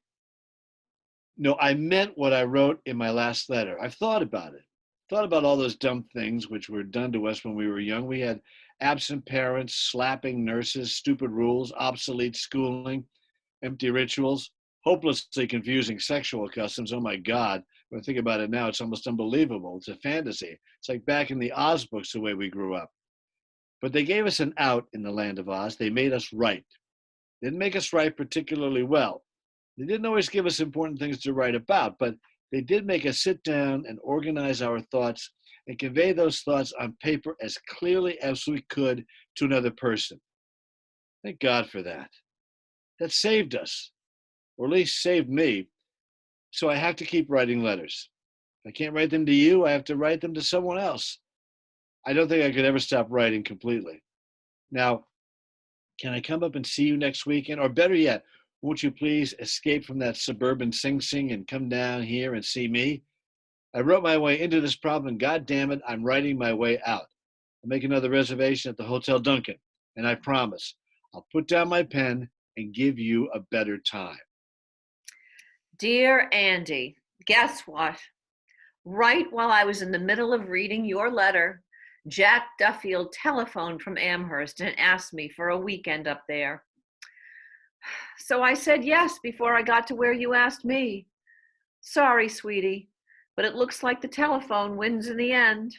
No, I meant what I wrote in my last letter. I've thought about it. Thought about all those dumb things which were done to us when we were young. We had absent parents, slapping nurses, stupid rules, obsolete schooling, empty rituals, hopelessly confusing sexual customs. Oh my God. When I think about it now, it's almost unbelievable. It's a fantasy. It's like back in the Oz books, the way we grew up. But they gave us an out in the land of Oz. They made us write. They didn't make us write particularly well. They didn't always give us important things to write about, but they did make us sit down and organize our thoughts and convey those thoughts on paper as clearly as we could to another person. Thank God for that. That saved us, or at least saved me. So I have to keep writing letters. If I can't write them to you, I have to write them to someone else. I don't think I could ever stop writing completely. Now, can I come up and see you next weekend? Or better yet, won't you please escape from that suburban Sing Sing and come down here and see me? I wrote my way into this problem, and God damn it, I'm writing my way out. I'll make another reservation at the Hotel Duncan, and I promise I'll put down my pen and give you a better time. Dear Andy, guess what? Right while I was in the middle of reading your letter, Jack Duffield telephoned from Amherst and asked me for a weekend up there. So I said yes before I got to where you asked me. Sorry, sweetie, but it looks like the telephone wins in the end.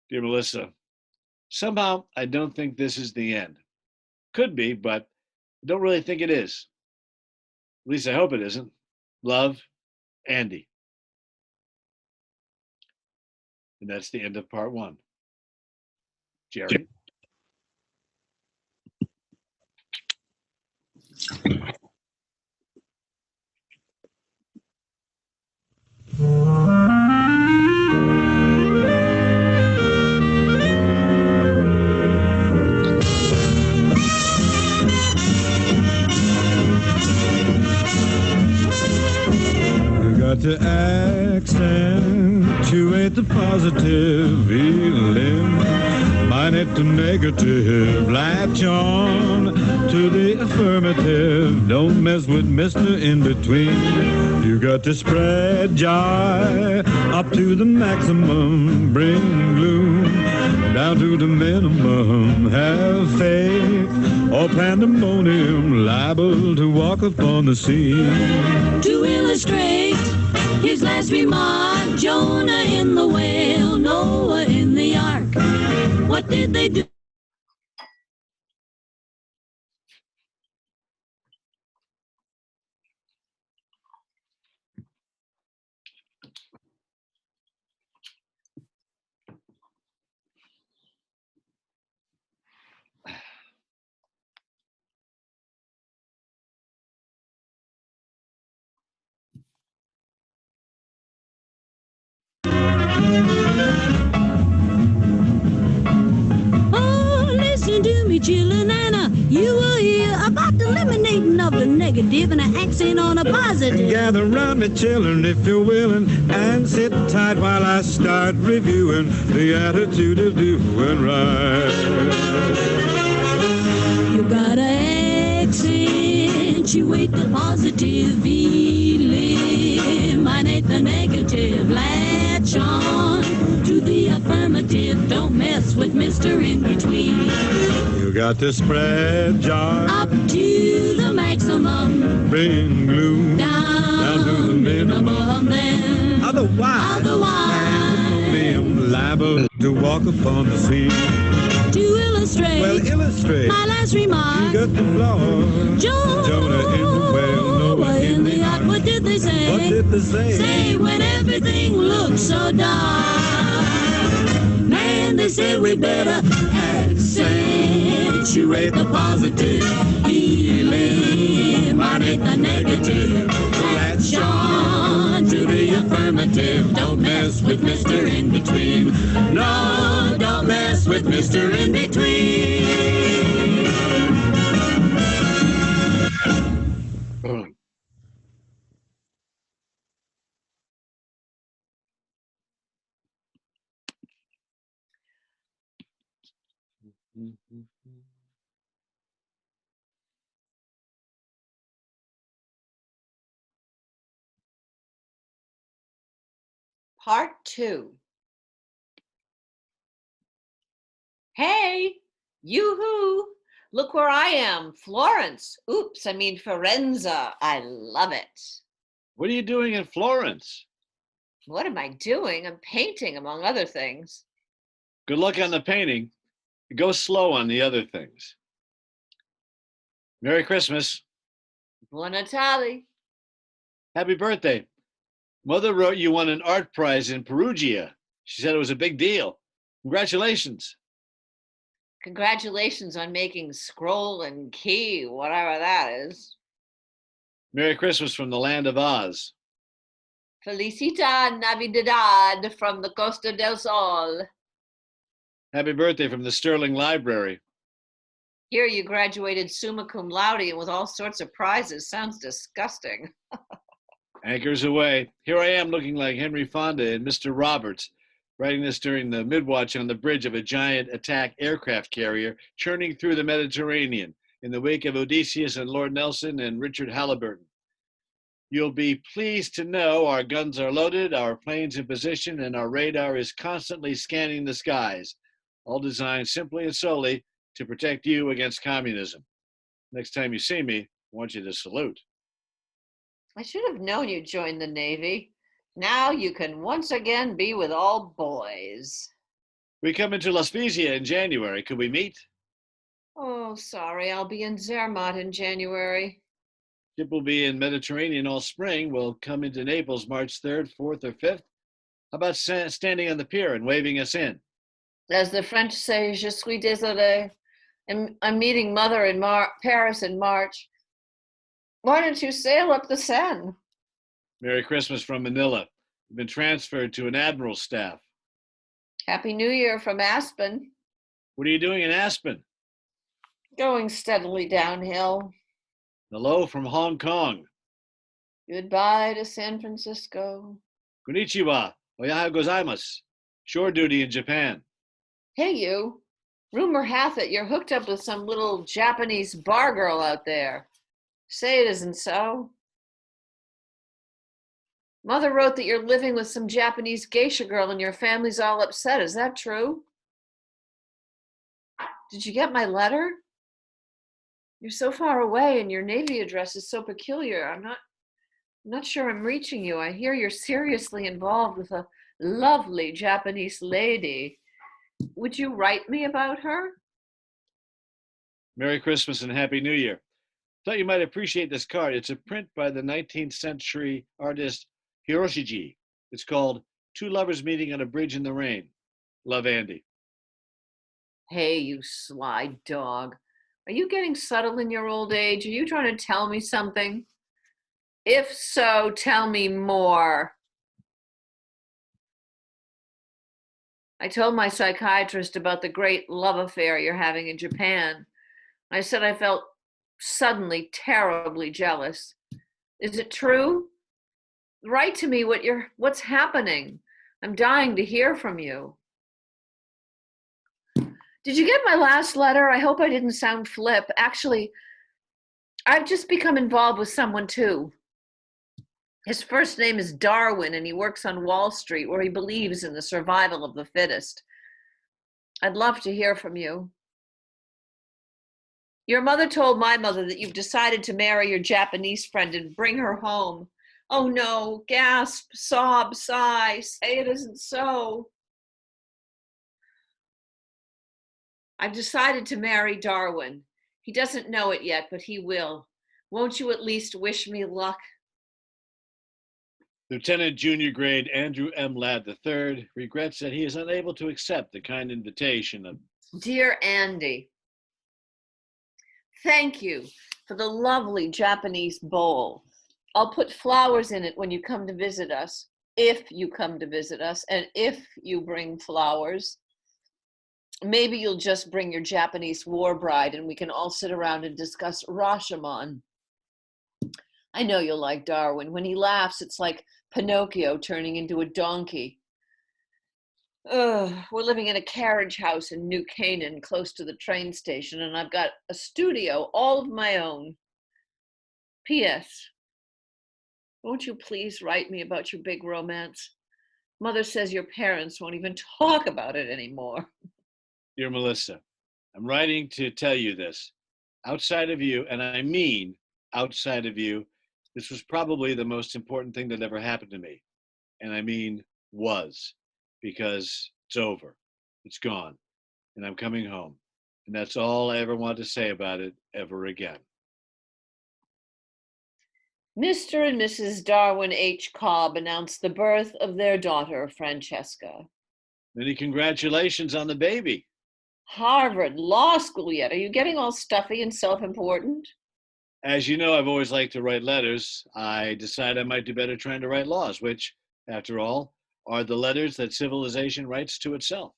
Dear Melissa, somehow I don't think this is the end. Could be, but I don't really think it is. At least I hope it isn't. Love, Andy. And that's the end of part one. Jerry? Got to accentuate the positive feeling. My minus the negative. Latch on to the affirmative. Don't mess with Mr. In Between. You got to spread joy up to the maximum. Bring gloom down to the minimum. Have faith or pandemonium, liable to walk upon the scene. To illustrate his last remark, Jonah in the whale, Noah in the ark. What did they do? Oh, listen to me, chillin', and you will hear about the eliminating of the negative and an accent on a positive. Gather round me, children, if you're willing, and sit tight while I start reviewing the attitude of doing right. You gotta accentuate the positive, eliminate the negative, latch on to the affirmative. Don't mess with Mr. In Between. You got to spread joy Up to the maximum, bring gloom down to the minimum. then Otherwise, I'm liable to walk upon the scene. to illustrate Well, illustrate. my last You remark, got the flaw. Jonah in the whale, Noah in the ark. What did they say? What did they say? Say when everything looks so dark. Man, they said we better accentuate the positive, eliminate the negative. Latch on to the affirmative. Don't mess with Mr. In Between. No, don't mess with Mr. In Between. Part 2. Hey, yoo-hoo! Look where I am, Florence. Oops, I mean Firenze. I love it. What are you doing in Florence? What am I doing? I'm painting, among other things. Good luck on the painting. Go slow on the other things. Merry Christmas. Buon Natale. Happy birthday. Mother wrote you won an art prize in Perugia. She said it was a big deal. Congratulations. Congratulations on making scroll and key, whatever that is. Merry Christmas from the land of Oz. Felicita Navidad from the Costa del Sol. Happy birthday from the Sterling Library. Here you graduated summa cum laude and with all sorts of prizes. Sounds disgusting. Anchors away. Here I am looking like Henry Fonda and Mr. Roberts, writing this during the midwatch on the bridge of a giant attack aircraft carrier churning through the Mediterranean in the wake of Odysseus and Lord Nelson and Richard Halliburton. You'll be pleased to know our guns are loaded, our planes in position, and our radar is constantly scanning the skies, all designed simply and solely to protect you against communism. Next time you see me, I want you to salute. I should have known you'd join the Navy. Now you can once again be with all boys. We come into La Spezia in January. Could we meet? Oh, sorry, I'll be in Zermatt in January. Ship will be in Mediterranean all spring. We'll come into Naples March 3rd, 4th, or 5th. How about standing on the pier and waving us in? As the French say, je suis désolé. I'm meeting Mother in Paris in March. Why don't you sail up the Seine? Merry Christmas from Manila. You've been transferred to an admiral's staff. Happy New Year from Aspen. What are you doing in Aspen? Going steadily downhill. Hello from Hong Kong. Goodbye to San Francisco. Konnichiwa. Oyaha gozaimasu. Shore duty in Japan. Hey, you. Rumor hath it you're hooked up with some little Japanese bar girl out there. Say it isn't so. Mother wrote that you're living with some Japanese geisha girl and your family's all upset. Is that true? Did you get my letter? You're so far away and your Navy address is so peculiar. I'm not sure I'm reaching you. I hear you're seriously involved with a lovely Japanese lady. Would you write me about her? Merry Christmas and Happy New Year. Thought you might appreciate this card. It's a print by the 19th century artist Hiroshige. It's called Two Lovers Meeting on a Bridge in the Rain. Love, Andy. Hey, you sly dog. Are you getting subtle in your old age? Are you trying to tell me something? If so, tell me more. I told my psychiatrist about the great love affair you're having in Japan. I said I felt suddenly terribly jealous. Is it true? Write to me what's happening. I'm dying to hear from you. Did you get my last letter? I hope I didn't sound flip. Actually, I've just become involved with someone too. His first name is Darwin, and he works on Wall Street, where he believes in the survival of the fittest. I'd love to hear from you. Your mother told my mother that you've decided to marry your Japanese friend and bring her home. Oh no, gasp, sob, sigh, say it isn't so. I've decided to marry Darwin. He doesn't know it yet, but he will. Won't you at least wish me luck? Lieutenant Junior Grade Andrew M. Ladd III regrets that he is unable to accept the kind invitation of... Dear Andy, thank you for the lovely Japanese bowl. I'll put flowers in it when you come to visit us, if you come to visit us, and if you bring flowers. Maybe you'll just bring your Japanese war bride and we can all sit around and discuss Rashomon. I know you'll like Darwin. When he laughs, it's like Pinocchio turning into a donkey. We're living in a carriage house in New Canaan, close to the train station, and I've got a studio all of my own. P.S. Won't you please write me about your big romance? Mother says your parents won't even talk about it anymore. Dear Melissa, I'm writing to tell you this. Outside of you, and I mean outside of you, this was probably the most important thing that ever happened to me. And I mean was, because it's over. It's gone. And I'm coming home. And that's all I ever want to say about it ever again. Mr. and Mrs. Darwin H. Cobb announced the birth of their daughter, Francesca. Many congratulations on the baby. Harvard Law School yet? Are you getting all stuffy and self-important? As you know, I've always liked to write letters. I decided I might do better trying to write laws, which, after all, are the letters that civilization writes to itself.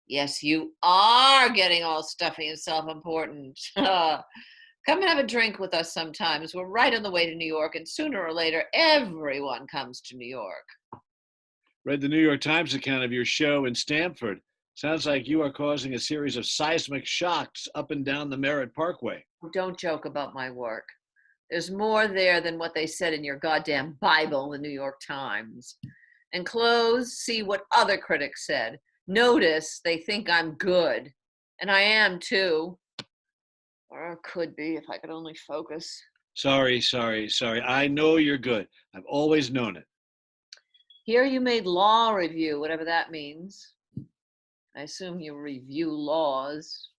Yes, you are getting all stuffy and self-important. Come and have a drink with us sometimes. We're right on the way to New York, and sooner or later, everyone comes to New York. Read the New York Times account of your show in Stamford. Sounds like you are causing a series of seismic shocks up and down the Merritt Parkway. Don't joke about my work. There's more there than what they said in your goddamn Bible, the New York Times. And close, see what other critics said. Notice they think I'm good. And I am too. Or could be if I could only focus. Sorry. I know you're good. I've always known it. Here you made law review, whatever that means. I assume you review laws.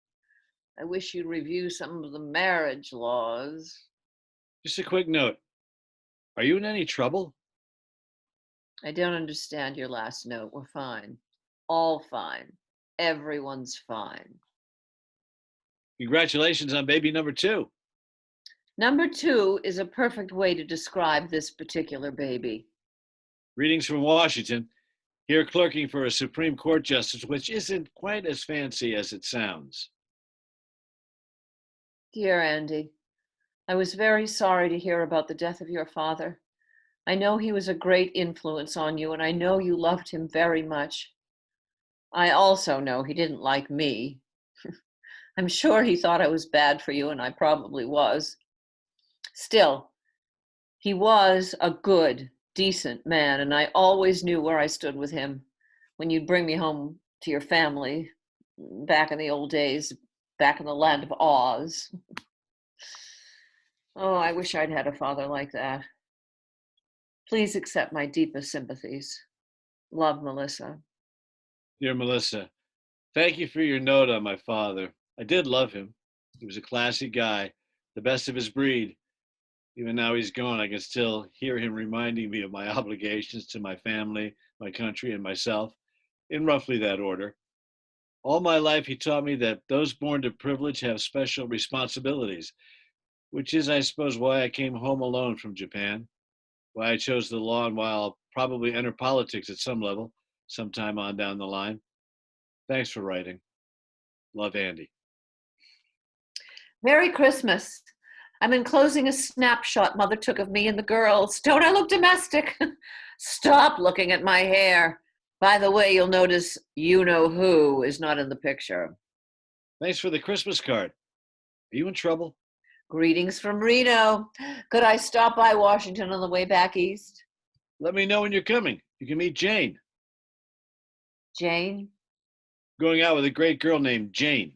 I wish you'd review some of the marriage laws. Just a quick note. Are you in any trouble? I don't understand your last note. We're fine. All fine. Everyone's fine. Congratulations on baby number 2. Number 2 is a perfect way to describe this particular baby. Greetings from Washington. Here clerking for a Supreme Court justice, which isn't quite as fancy as it sounds. Dear Andy, I was very sorry to hear about the death of your father. I know he was a great influence on you, and I know you loved him very much. I also know he didn't like me. I'm sure he thought I was bad for you, and I probably was. Still, he was a good, decent man, and I always knew where I stood with him when you'd bring me home to your family back in the old days, back in the land of Oz. Oh, I wish I'd had a father like that. Please accept my deepest sympathies. Love, Melissa. Dear Melissa, thank you for your note on my father. I did love him. He was a classy guy, the best of his breed. Even now he's gone, I can still hear him reminding me of my obligations to my family, my country, and myself, in roughly that order. All my life, he taught me that those born to privilege have special responsibilities, which is, I suppose, why I came home alone from Japan, why I chose the law, and why I'll probably enter politics at some level, sometime on down the line. Thanks for writing. Love, Andy. Merry Christmas. I'm enclosing a snapshot Mother took of me and the girls. Don't I look domestic? Stop looking at my hair. By the way, you'll notice you-know-who is not in the picture. Thanks for the Christmas card. Are you in trouble? Greetings from Reno. Could I stop by Washington on the way back east? Let me know when you're coming. You can meet Jane. Jane? Going out with a great girl named Jane.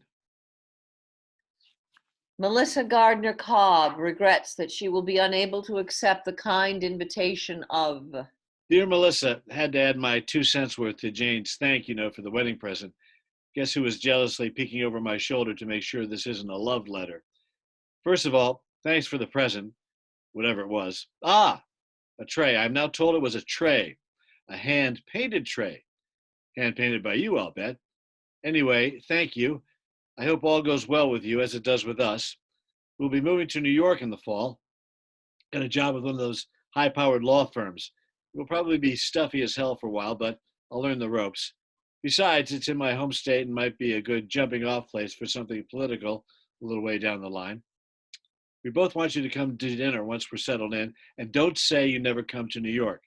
Melissa Gardner Cobb regrets that she will be unable to accept the kind invitation of... Dear Melissa, had to add my 2 cents worth to Jane's thank you note for the wedding present. Guess who was jealously peeking over my shoulder to make sure this isn't a love letter? First of all, thanks for the present, whatever it was. Ah, a tray. I'm now told it was a tray, a hand-painted tray. Hand-painted by you, I'll bet. Anyway, thank you. I hope all goes well with you as it does with us. We'll be moving to New York in the fall. Got a job with one of those high-powered law firms. It will probably be stuffy as hell for a while, but I'll learn the ropes. Besides, it's in my home state and might be a good jumping-off place for something political a little way down the line. We both want you to come to dinner once we're settled in, and don't say you never come to New York.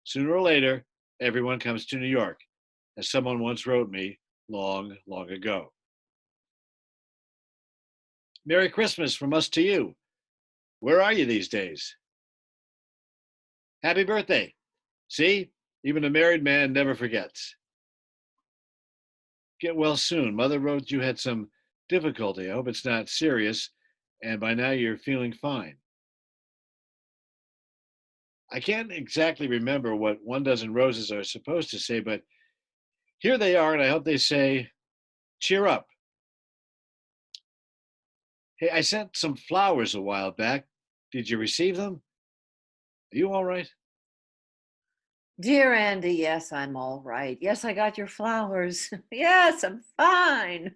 Sooner or later, everyone comes to New York, as someone once wrote me long, long ago. Merry Christmas from us to you. Where are you these days? Happy birthday. See, even a married man never forgets. Get well soon. Mother wrote you had some difficulty. I hope it's not serious, and by now you're feeling fine. I can't exactly remember what 1 dozen roses are supposed to say, but here they are, and I hope they say, cheer up. Hey, I sent some flowers a while back. Did you receive them? Are you all right? Dear Andy, yes, I'm all right. Yes, I got your flowers. Yes, I'm fine.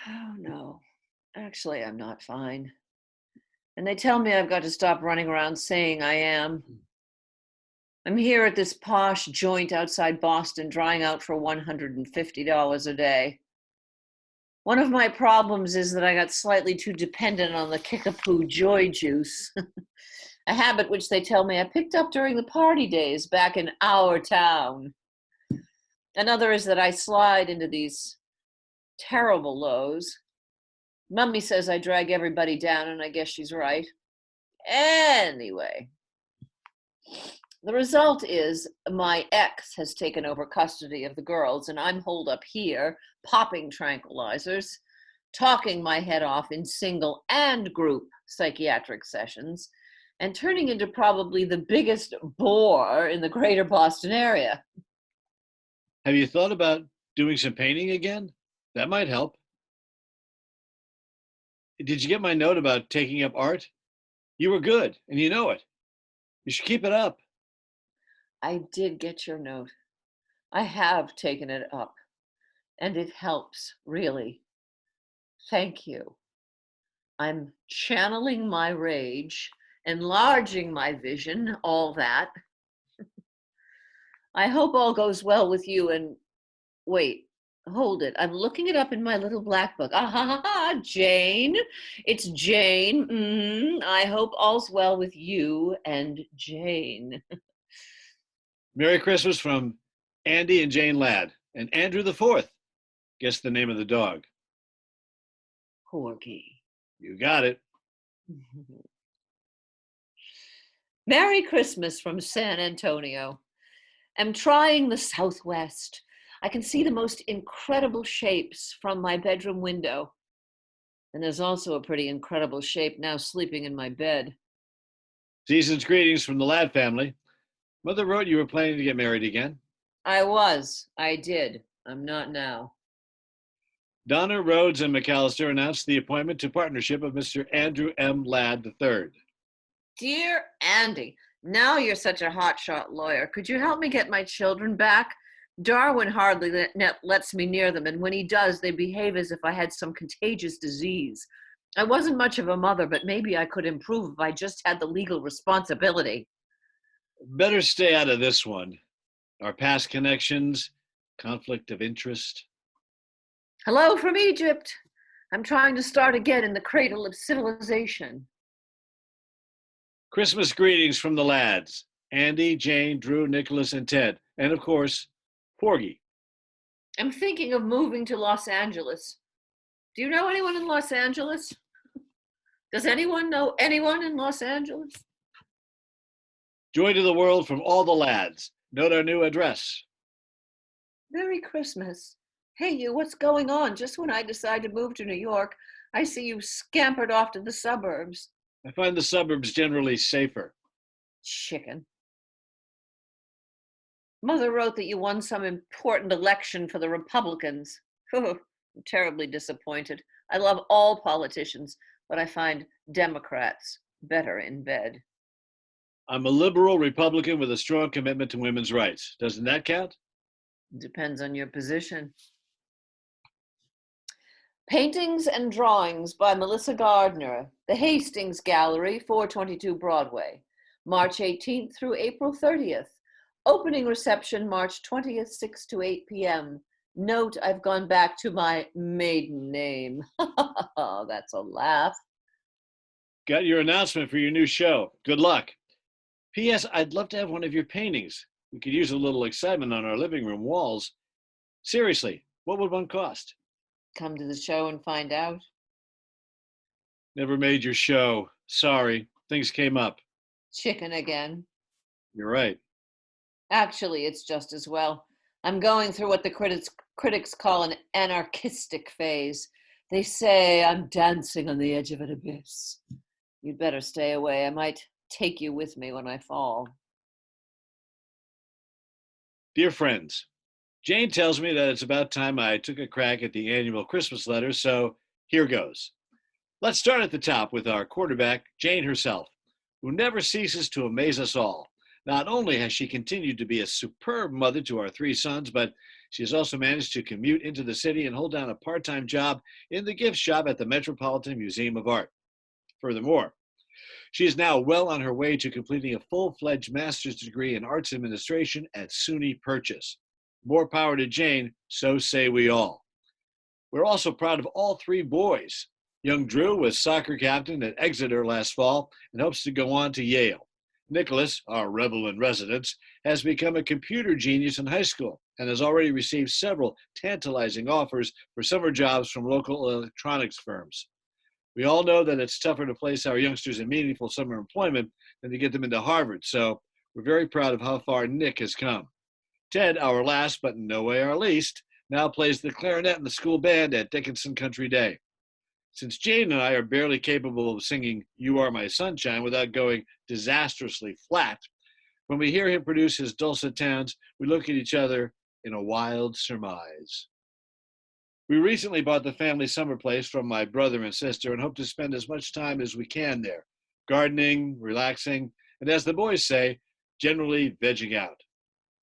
Oh, no. Actually, I'm not fine. And they tell me I've got to stop running around saying I am. I'm here at this posh joint outside Boston, drying out for $150 a day. One of my problems is that I got slightly too dependent on the Kickapoo joy juice, a habit which they tell me I picked up during the party days back in our town. Another is that I slide into these terrible lows. Mummy says I drag everybody down, and I guess she's right. Anyway, the result is my ex has taken over custody of the girls, and I'm holed up here, popping tranquilizers, talking my head off in single and group psychiatric sessions, and turning into probably the biggest bore in the greater Boston area. Have you thought about doing some painting again? That might help. Did you get my note about taking up art? You were good, and you know it. You should keep it up. I did get your note. I have taken it up, and it helps, really. Thank you. I'm channeling my rage, enlarging my vision, all that. I hope all goes well with you, and wait, hold it. I'm looking it up in my little black book. Ah, ha, ha, ha, Jane. It's Jane. I hope all's well with you and Jane. Merry Christmas from Andy and Jane Ladd and Andrew the Fourth. Guess the name of the dog. Porgy. You got it. Merry Christmas from San Antonio. I'm trying the Southwest. I can see the most incredible shapes from my bedroom window. And there's also a pretty incredible shape now sleeping in my bed. Season's greetings from the Ladd family. Mother wrote you were planning to get married again. I did. I'm not now. Donna, Rhodes, and McAllister announced the appointment to partnership of Mr. Andrew M. Ladd III. Dear Andy, now you're such a hotshot lawyer. Could you help me get my children back? Darwin hardly lets me near them, and when he does, they behave as if I had some contagious disease. I wasn't much of a mother, but maybe I could improve if I just had the legal responsibility. Better stay out of this one. Our past connections, conflict of interest. Hello from Egypt. I'm trying to start again in the cradle of civilization. Christmas greetings from the Ladds. Andy, Jane, Drew, Nicholas, and Ted. And of course, Porgy. I'm thinking of moving to Los Angeles. Do you know anyone in Los Angeles? Does anyone know anyone in Los Angeles? Joy to the world from all the Ladds. Note our new address. Merry Christmas. Hey, you, what's going on? Just when I decide to move to New York, I see you scampered off to the suburbs. I find the suburbs generally safer. Chicken. Mother wrote that you won some important election for the Republicans. I'm terribly disappointed. I love all politicians, but I find Democrats better in bed. I'm a liberal Republican with a strong commitment to women's rights. Doesn't that count? Depends on your position. Paintings and Drawings by Melissa Gardner, the Hastings Gallery, 422 Broadway, March 18th through April 30th. Opening reception March 20th, 6 to 8 p.m. Note, I've gone back to my maiden name. That's a laugh. Got your announcement for your new show. Good luck. P.S. I'd love to have one of your paintings. We could use a little excitement on our living room walls. Seriously, what would one cost? Come to the show and find out. Never made your show. Sorry, things came up. Chicken again. You're right. Actually, it's just as well. I'm going through what the critics call an anarchistic phase. They say I'm dancing on the edge of an abyss. You'd better stay away. I might take you with me when I fall. Dear friends, Jane tells me that it's about time I took a crack at the annual Christmas letter, so here goes. Let's start at the top with our quarterback, Jane herself, who never ceases to amaze us all. Not only has she continued to be a superb mother to our 3 sons, but she has also managed to commute into the city and hold down a part-time job in the gift shop at the Metropolitan Museum of Art. Furthermore, she is now well on her way to completing a full-fledged master's degree in arts administration at SUNY Purchase. More power to Jane, so say we all. We're also proud of all 3 boys. Young Drew was soccer captain at Exeter last fall and hopes to go on to Yale. Nicholas, our rebel in residence, has become a computer genius in high school and has already received several tantalizing offers for summer jobs from local electronics firms. We all know that it's tougher to place our youngsters in meaningful summer employment than to get them into Harvard, so we're very proud of how far Nick has come. Ted, our last but in no way our least, now plays the clarinet in the school band at Dickinson Country Day. Since Jane and I are barely capable of singing You Are My Sunshine without going disastrously flat, when we hear him produce his dulcet tones, we look at each other in a wild surmise. We recently bought the family summer place from my brother and sister and hope to spend as much time as we can there, gardening, relaxing, and as the boys say, generally vegging out.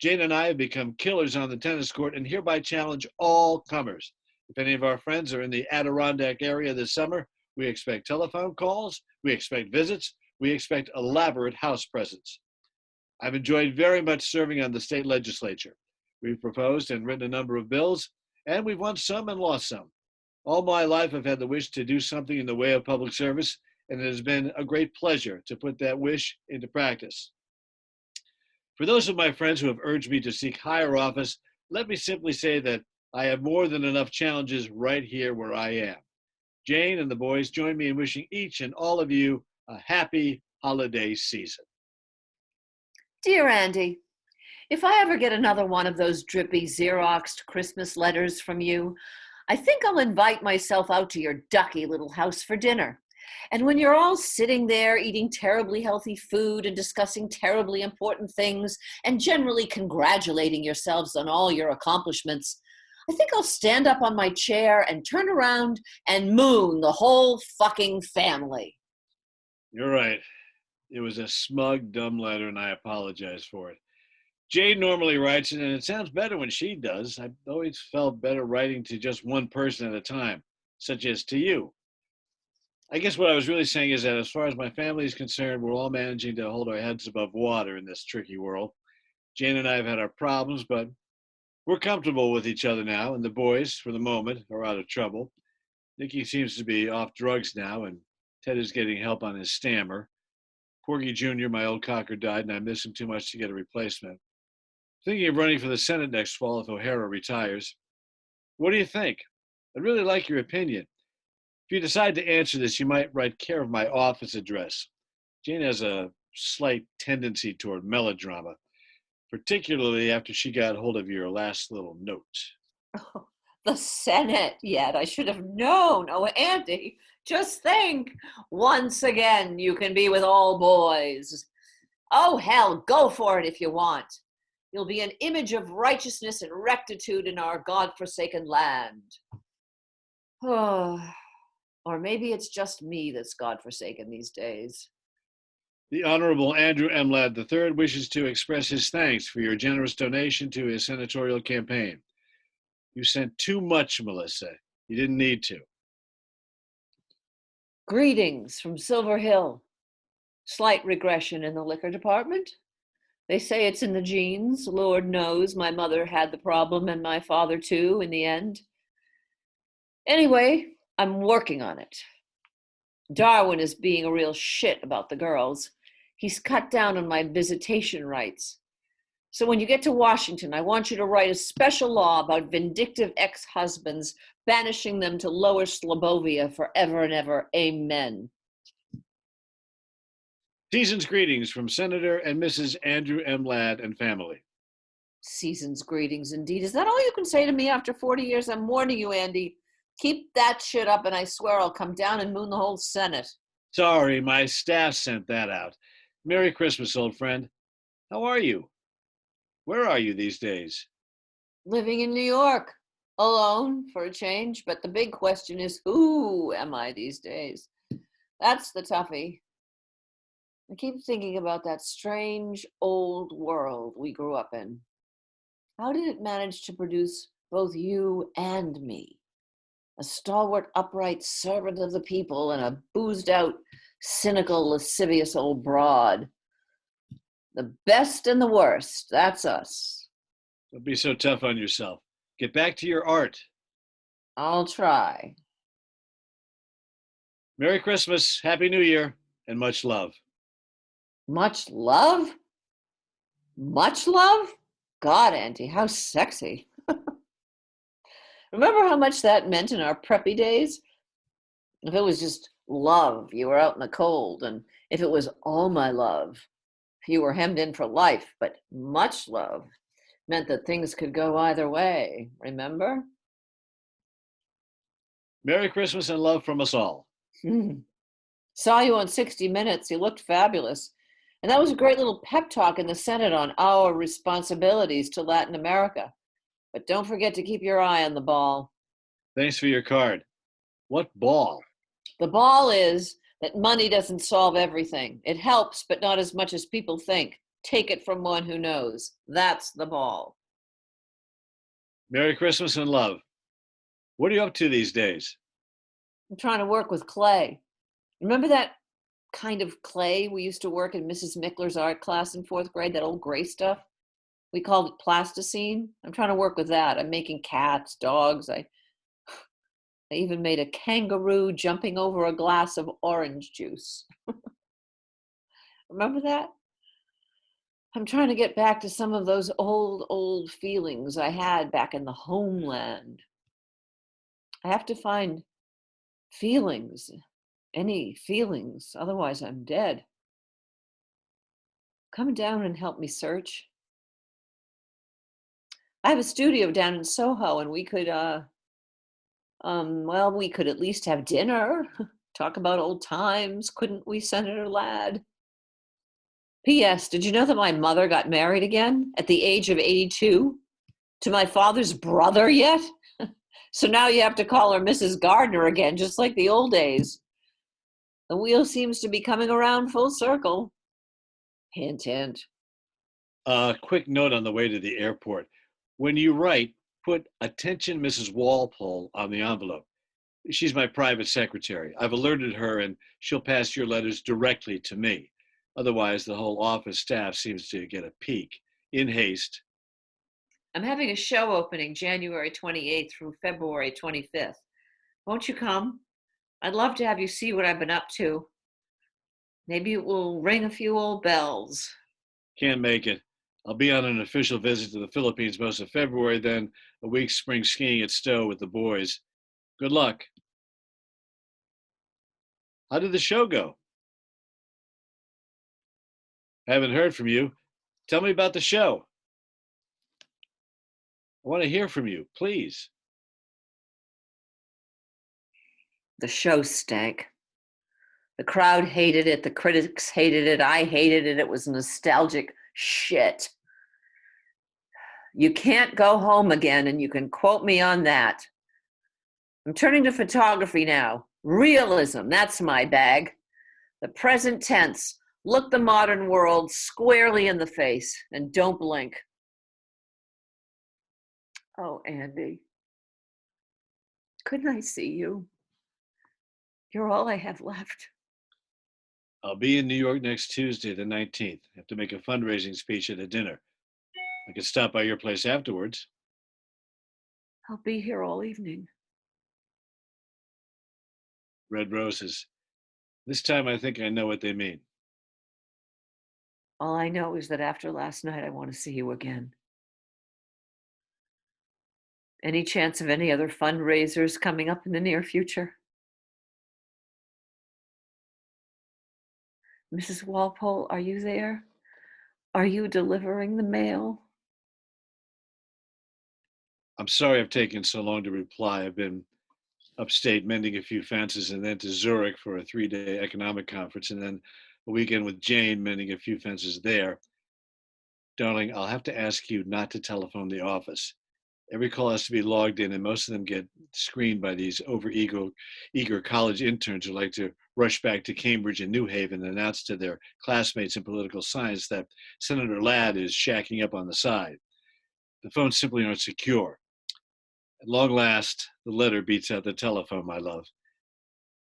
Jane and I have become killers on the tennis court and hereby challenge all comers. If any of our friends are in the Adirondack area this summer, we expect telephone calls, we expect visits, we expect elaborate house presents. I've enjoyed very much serving on the state legislature. We've proposed and written a number of bills, and we've won some and lost some. All my life I've had the wish to do something in the way of public service, and it has been a great pleasure to put that wish into practice. For those of my friends who have urged me to seek higher office, let me simply say that I have more than enough challenges right here where I am. Jane and the boys join me in wishing each and all of you a happy holiday season. Dear Andy, if I ever get another one of those drippy Xeroxed Christmas letters from you, I think I'll invite myself out to your ducky little house for dinner. And when you're all sitting there eating terribly healthy food and discussing terribly important things and generally congratulating yourselves on all your accomplishments, I think I'll stand up on my chair and turn around and moon the whole fucking family. You're right. It was a smug, dumb letter, and I apologize for it. Jane normally writes it, and it sounds better when she does. I've always felt better writing to just one person at a time, such as to you. I guess what I was really saying is that as far as my family is concerned, we're all managing to hold our heads above water in this tricky world. Jane and I have had our problems, but we're comfortable with each other now, and the boys, for the moment, are out of trouble. Nicky seems to be off drugs now, and Ted is getting help on his stammer. Porgy Jr., my old cocker, died, and I miss him too much to get a replacement. Thinking of running for the Senate next fall if O'Hara retires. What do you think? I'd really like your opinion. If you decide to answer this, you might write care of my office address. Jane has a slight tendency toward melodrama, particularly after she got hold of your last little note. Oh, the Senate yet. I should have known. Oh, Andy, just think. Once again, you can be with all boys. Oh, hell, go for it if you want. You'll be an image of righteousness and rectitude in our God-forsaken land. Oh, or maybe it's just me that's God-forsaken these days. The Honorable Andrew M. Ladd III wishes to express his thanks for your generous donation to his senatorial campaign. You sent too much, Melissa. You didn't need to. Greetings from Silver Hill. Slight regression in the liquor department. They say it's in the genes. Lord knows my mother had the problem and my father too in the end. Anyway, I'm working on it. Darwin is being a real shit about the girls. He's cut down on my visitation rights. So when you get to Washington, I want you to write a special law about vindictive ex-husbands, banishing them to Lower Slobovia forever and ever. Amen. Season's greetings from Senator and Mrs. Andrew M. Ladd and family. Season's greetings indeed. Is that all you can say to me after 40 years? I'm warning you, Andy. Keep that shit up and I swear I'll come down and moon the whole Senate. Sorry, my staff sent that out. Merry Christmas, old friend. How are you? Where are you these days? Living in New York. Alone for a change. But the big question is, who am I these days? That's the toughie. I keep thinking about that strange old world we grew up in. How did it manage to produce both you and me? A stalwart, upright servant of the people and a boozed out, cynical, lascivious old broad. The best and the worst, that's us. Don't be so tough on yourself. Get back to your art. I'll try. Merry Christmas, Happy New Year, and much love. Much love? Much love? God, Auntie, how sexy. Remember how much that meant in our preppy days? If it was just love, you were out in the cold. And if it was all my love, you were hemmed in for life. But much love meant that things could go either way. Remember? Merry Christmas and love from us all. Saw you on 60 Minutes. You looked fabulous. And that was a great little pep talk in the Senate on our responsibilities to Latin America. But don't forget to keep your eye on the ball. Thanks for your card. What ball? The ball is that money doesn't solve everything. It helps, but not as much as people think. Take it from one who knows. That's the ball. Merry Christmas and love. What are you up to these days? I'm trying to work with clay. Remember that kind of clay we used to work in Mrs. Mickler's art class in 4th grade, that old gray stuff? We called it plasticine. I'm trying to work with that. I'm making cats, dogs. I even made a kangaroo jumping over a glass of orange juice. Remember that? I'm trying to get back to some of those old feelings I had back in the homeland. I have to find feelings, any feelings, otherwise I'm dead. Come down and help me search. I have a studio down in Soho, and we could, we could at least have dinner, talk about old times, couldn't we, Senator Ladd? P.S. Did you know that my mother got married again at the age of 82 to my father's brother yet? So now you have to call her Mrs. Gardner again, just like the old days. The wheel seems to be coming around full circle. Hint, hint. Quick note on the way to the airport. When you write, put "Attention Mrs. Walpole" on the envelope. She's my private secretary. I've alerted her and she'll pass your letters directly to me. Otherwise, the whole office staff seems to get a peek. In haste. I'm having a show opening January 28th through February 25th. Won't you come? I'd love to have you see what I've been up to. Maybe it will ring a few old bells. Can't make it. I'll be on an official visit to the Philippines most of February, then a week's spring skiing at Stowe with the boys. Good luck. How did the show go? I haven't heard from you. Tell me about the show. I want to hear from you, please. The show stank. The crowd hated it. The critics hated it. I hated it. It was nostalgic shit. You can't go home again, and you can quote me on that. I'm turning to photography now. Realism, that's my bag. The present tense. Look the modern world squarely in the face and don't blink. Oh, Andy. Couldn't I see you? You're all I have left. I'll be in New York next Tuesday, the 19th. I have to make a fundraising speech at a dinner. I could stop by your place afterwards. I'll be here all evening. Red roses. This time I think I know what they mean. All I know is that after last night, I want to see you again. Any chance of any other fundraisers coming up in the near future? Mrs. Walpole, are you there? Are you delivering the mail? I'm sorry I've taken so long to reply. I've been upstate mending a few fences and then to Zurich for a 3-day economic conference and then a weekend with Jane mending a few fences there. Darling, I'll have to ask you not to telephone the office. Every call has to be logged in and most of them get screened by these eager college interns who like to rush back to Cambridge and New Haven and announce to their classmates in political science that Senator Ladd is shacking up on the side. The phones simply aren't secure. At long last, the letter beats out the telephone, my love.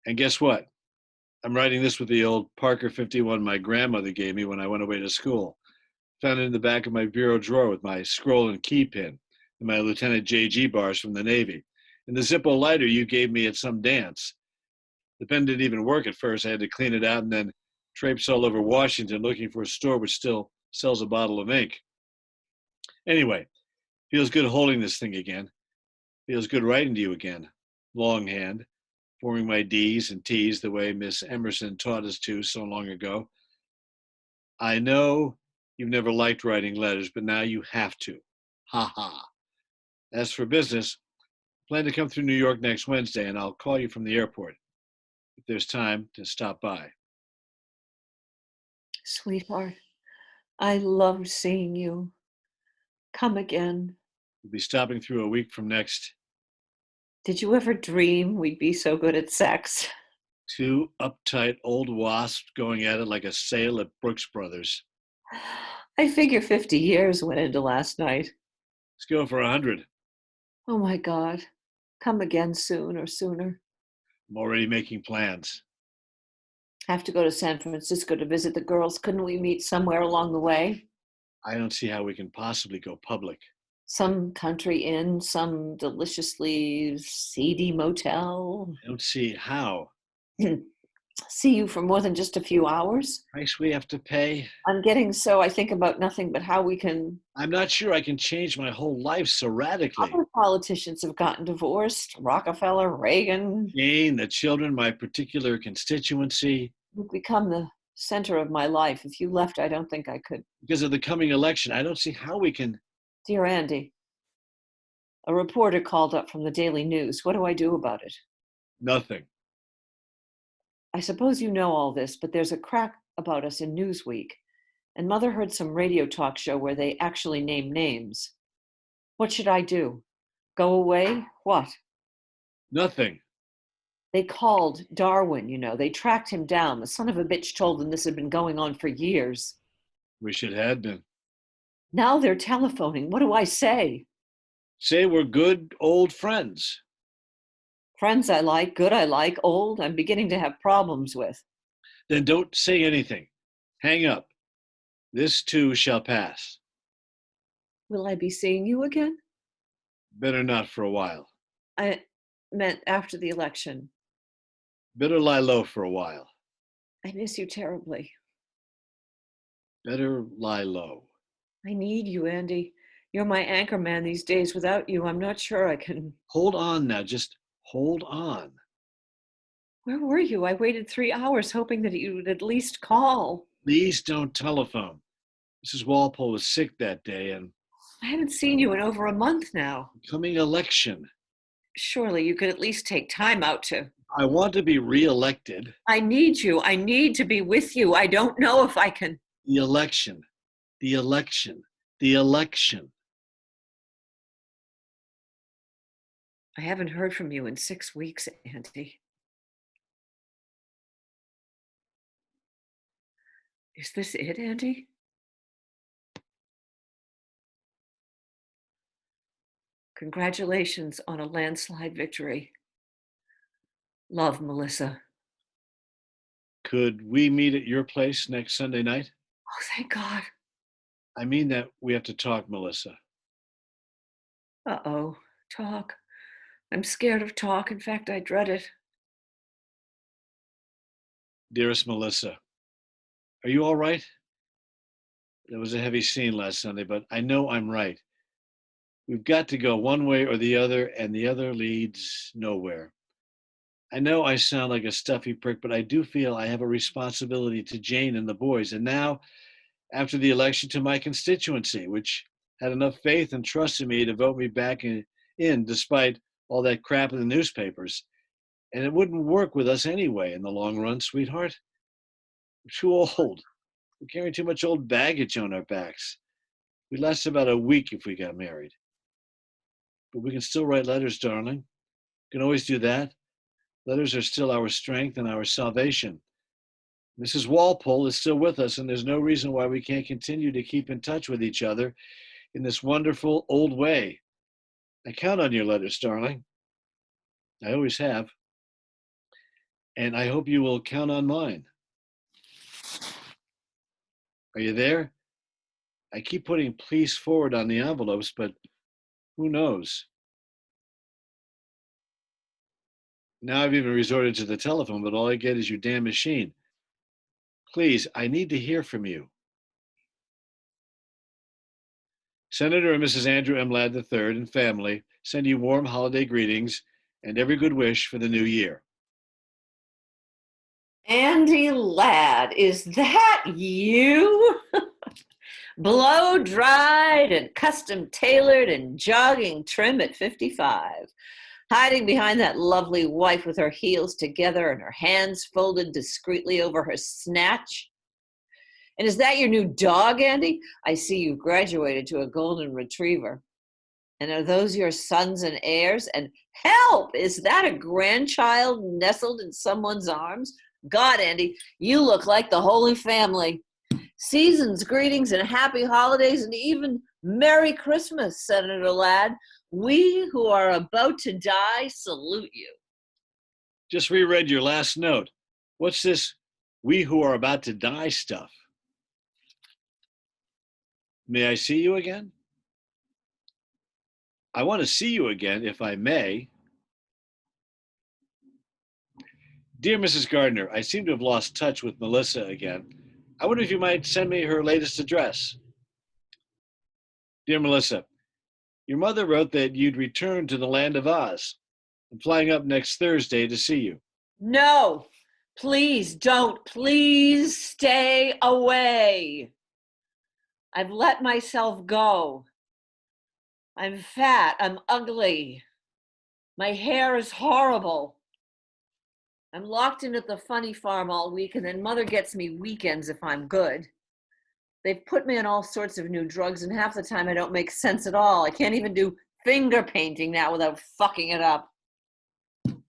And guess what? I'm writing this with the old Parker 51 my grandmother gave me when I went away to school. Found it in the back of my bureau drawer with my scroll and key pin and my Lieutenant J.G. bars from the Navy. And the Zippo lighter you gave me at some dance. The pen didn't even work at first. I had to clean it out and then traipse all over Washington looking for a store which still sells a bottle of ink. Anyway, feels good holding this thing again. Feels good writing to you again. Longhand, forming my D's and T's the way Miss Emerson taught us to so long ago. I know you've never liked writing letters, but now you have to. Ha ha. As for business, I plan to come through New York next Wednesday, and I'll call you from the airport if there's time to stop by. Sweetheart, I loved seeing you. Come again. We'll be stopping through a week from next. Did you ever dream we'd be so good at sex? Two uptight old wasps going at it like a sale at Brooks Brothers. I figure 50 years went into last night. Let's go for 100. Oh my God. Come again soon or sooner. I'm already making plans. Have to go to San Francisco to visit the girls. Couldn't we meet somewhere along the way? I don't see how we can possibly go public. Some country inn, some deliciously seedy motel. I don't see how. see you for more than just a few hours. Price we have to pay. I'm getting so I think about nothing but how we can. I'm not sure I can change my whole life so radically. Other politicians have gotten divorced. Rockefeller, Reagan. Jane, the children, my particular constituency. You've become the center of my life. If you left, I don't think I could. Because of the coming election, I don't see how we can. Dear Andy, a reporter called up from the Daily News. What do I do about it? Nothing. I suppose you know all this, but there's a crack about us in Newsweek. And Mother heard some radio talk show where they actually name names. What should I do? Go away? What? Nothing. They called Darwin, you know. They tracked him down. The son of a bitch told them this had been going on for years. Wish it had been. Now they're telephoning. What do I say? Say we're good old friends. Friends I like, good I like, old I'm beginning to have problems with. Then don't say anything. Hang up. This too shall pass. Will I be seeing you again? Better not for a while. I meant after the election. Better lie low for a while. I miss you terribly. Better lie low. I need you, Andy. You're my anchor man these days. Without you, I'm not sure I can. Hold on now. Just hold on. Where were you? I waited 3 hours hoping that you would at least call. Please don't telephone. Mrs. Walpole was sick that day, and I haven't seen you in over a month now. coming election. Surely you could at least take time out to. I want to be reelected. I need you. I need to be with you. I don't know if I can. The election. The election. The election. I haven't heard from you in 6 weeks, Andy. Is this it, Andy? Congratulations on a landslide victory. Love, Melissa. Could we meet at your place next Sunday night? Oh, thank God. I mean that we have to talk, Melissa. Uh-oh. Talk. I'm scared of talk. In fact, I dread it. Dearest Melissa, are you all right? There was a heavy scene last Sunday, but I know I'm right. We've got to go one way or the other, and the other leads nowhere. I know I sound like a stuffy prick, but I do feel I have a responsibility to Jane and the boys, and now, after the election, to my constituency, which had enough faith and trust in me to vote me back in despite all that crap in the newspapers. And it wouldn't work with us anyway in the long run, sweetheart. We're too old. We're carrying too much old baggage on our backs. We'd last about a week if we got married. But we can still write letters, darling. We can always do that. Letters are still our strength and our salvation. Mrs. Walpole is still with us, and there's no reason why we can't continue to keep in touch with each other in this wonderful old way. I count on your letters, darling. I always have. And I hope you will count on mine. Are you there? I keep putting please forward on the envelopes, but who knows? Now I've even resorted to the telephone, but all I get is your damn machine. Please, I need to hear from you. Senator and Mrs. Andrew M. Ladd III and family send you warm holiday greetings and every good wish for the new year. Andy Ladd, is that you? Blow dried and custom tailored and jogging trim at 55. Hiding behind that lovely wife with her heels together and her hands folded discreetly over her snatch. And is that your new dog, Andy? I see you've graduated to a golden retriever. And are those your sons and heirs? And help, is that a grandchild nestled in someone's arms? God, Andy, you look like the Holy Family. Season's greetings and happy holidays and even Merry Christmas, Senator Ladd. We who are about to die salute you. Just reread your last note. What's this we who are about to die stuff? May I see you again? I want to see you again, if I may. Dear Mrs. Gardner, I seem to have lost touch with Melissa again. I wonder if you might send me her latest address. Dear Melissa, your mother wrote that you'd return to the land of Oz. I'm flying up next Thursday to see you. No, please don't. Please stay away. I've let myself go. I'm fat. I'm ugly. My hair is horrible. I'm locked in at the funny farm all week, and then Mother gets me weekends if I'm good. They've put me on all sorts of new drugs, and half the time I don't make sense at all. I can't even do finger painting now without fucking it up.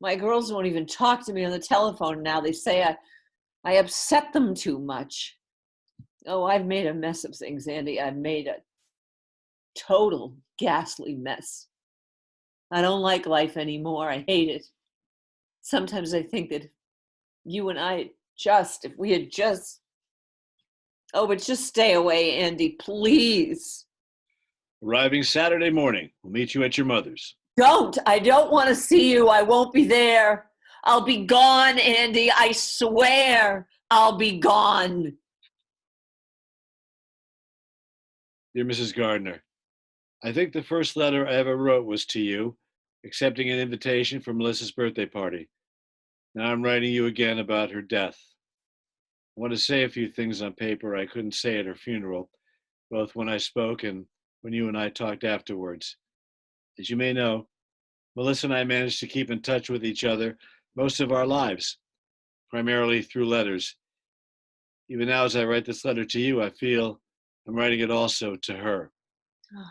My girls won't even talk to me on the telephone now. They say I upset them too much. Oh, I've made a mess of things, Andy. I've made a total ghastly mess. I don't like life anymore. I hate it. Sometimes I think that you and I if we had just... Oh, but just stay away, Andy, please. Arriving Saturday morning. We'll meet you at your mother's. Don't. I don't want to see you. I won't be there. I'll be gone, Andy. I swear I'll be gone. Dear Mrs. Gardner, I think the first letter I ever wrote was to you, accepting an invitation for Melissa's birthday party. Now I'm writing you again about her death. I want to say a few things on paper I couldn't say at her funeral, both when I spoke and when you and I talked afterwards. As you may know, Melissa and I managed to keep in touch with each other most of our lives, primarily through letters. Even now, as I write this letter to you, I feel I'm writing it also to her. Oh,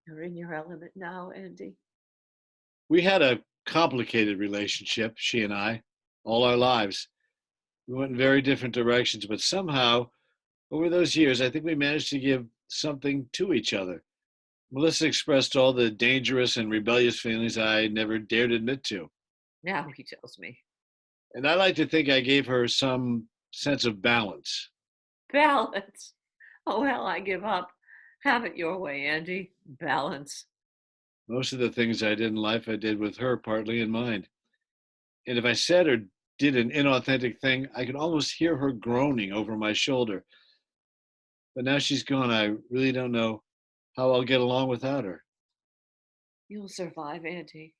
you're in your element now, Andy. We had a complicated relationship, she and I, all our lives. We went in very different directions, but somehow, over those years, I think we managed to give something to each other. Melissa expressed all the dangerous and rebellious feelings I never dared admit to. Now he tells me. And I like to think I gave her some sense of balance. Balance. Oh, well, I give up. Have it your way, Andy. Balance. Most of the things I did in life, I did with her partly in mind. And if I said or did an inauthentic thing, I could almost hear her groaning over my shoulder. But now she's gone, I really don't know how I'll get along without her. You'll survive, Auntie.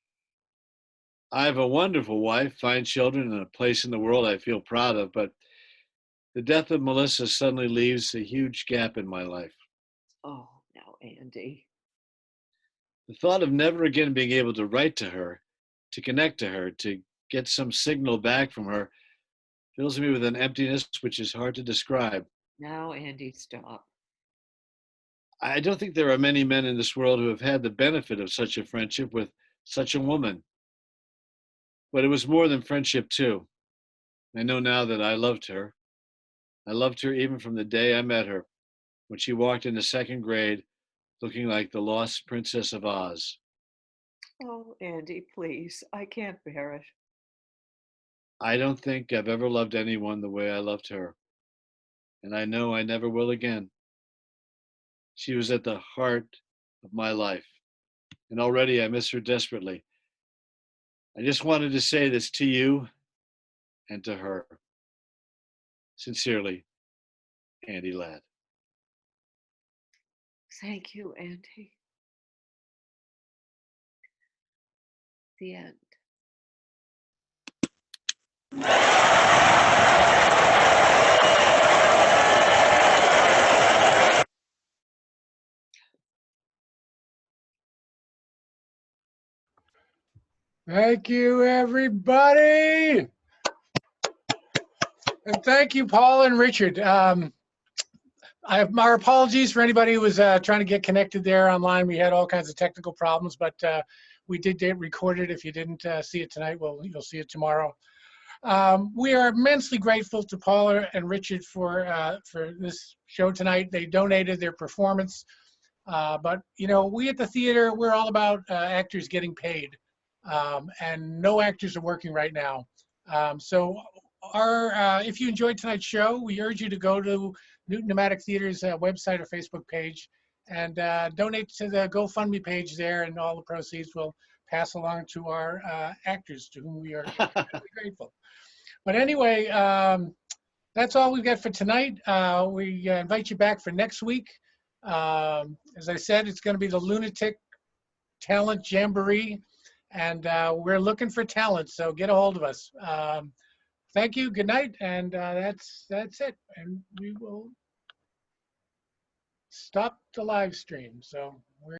I have a wonderful wife, fine children, and a place in the world I feel proud of, but the death of Melissa suddenly leaves a huge gap in my life. Oh, now, Andy. The thought of never again being able to write to her, to connect to her, to get some signal back from her, fills me with an emptiness which is hard to describe. Now, Andy, stop. I don't think there are many men in this world who have had the benefit of such a friendship with such a woman. But it was more than friendship, too. I know now that I loved her. I loved her even from the day I met her, when she walked into second grade looking like the lost Princess of Oz. Oh, Andy, please. I can't bear it. I don't think I've ever loved anyone the way I loved her. And I know I never will again. She was at the heart of my life. And already I miss her desperately. I just wanted to say this to you and to her. Sincerely, Andy Ladd. Thank you, Auntie. The end. Thank you, everybody. And thank you, Paula and Richard. I have my apologies for anybody who was trying to get connected there online. We had all kinds of technical problems, but we did get recorded. If you didn't see it tonight, well, you'll see it tomorrow. We are immensely grateful to Paula and Richard for this show tonight. They donated their performance, but you know, we at the theater, we're all about actors getting paid, and no actors are working right now. So if you enjoyed tonight's show, we urge you to go to Newton Nomadic Theater's website or Facebook page and donate to the GoFundMe page there, and all the proceeds will pass along to our actors, to whom we are grateful. But anyway, that's all we've got for tonight. We invite you back for next week. As I said, it's going to be the Lunatic Talent Jamboree, and we're looking for talent, so get a hold of us. Thank you, good night, and that's it. And we will stop the live stream. So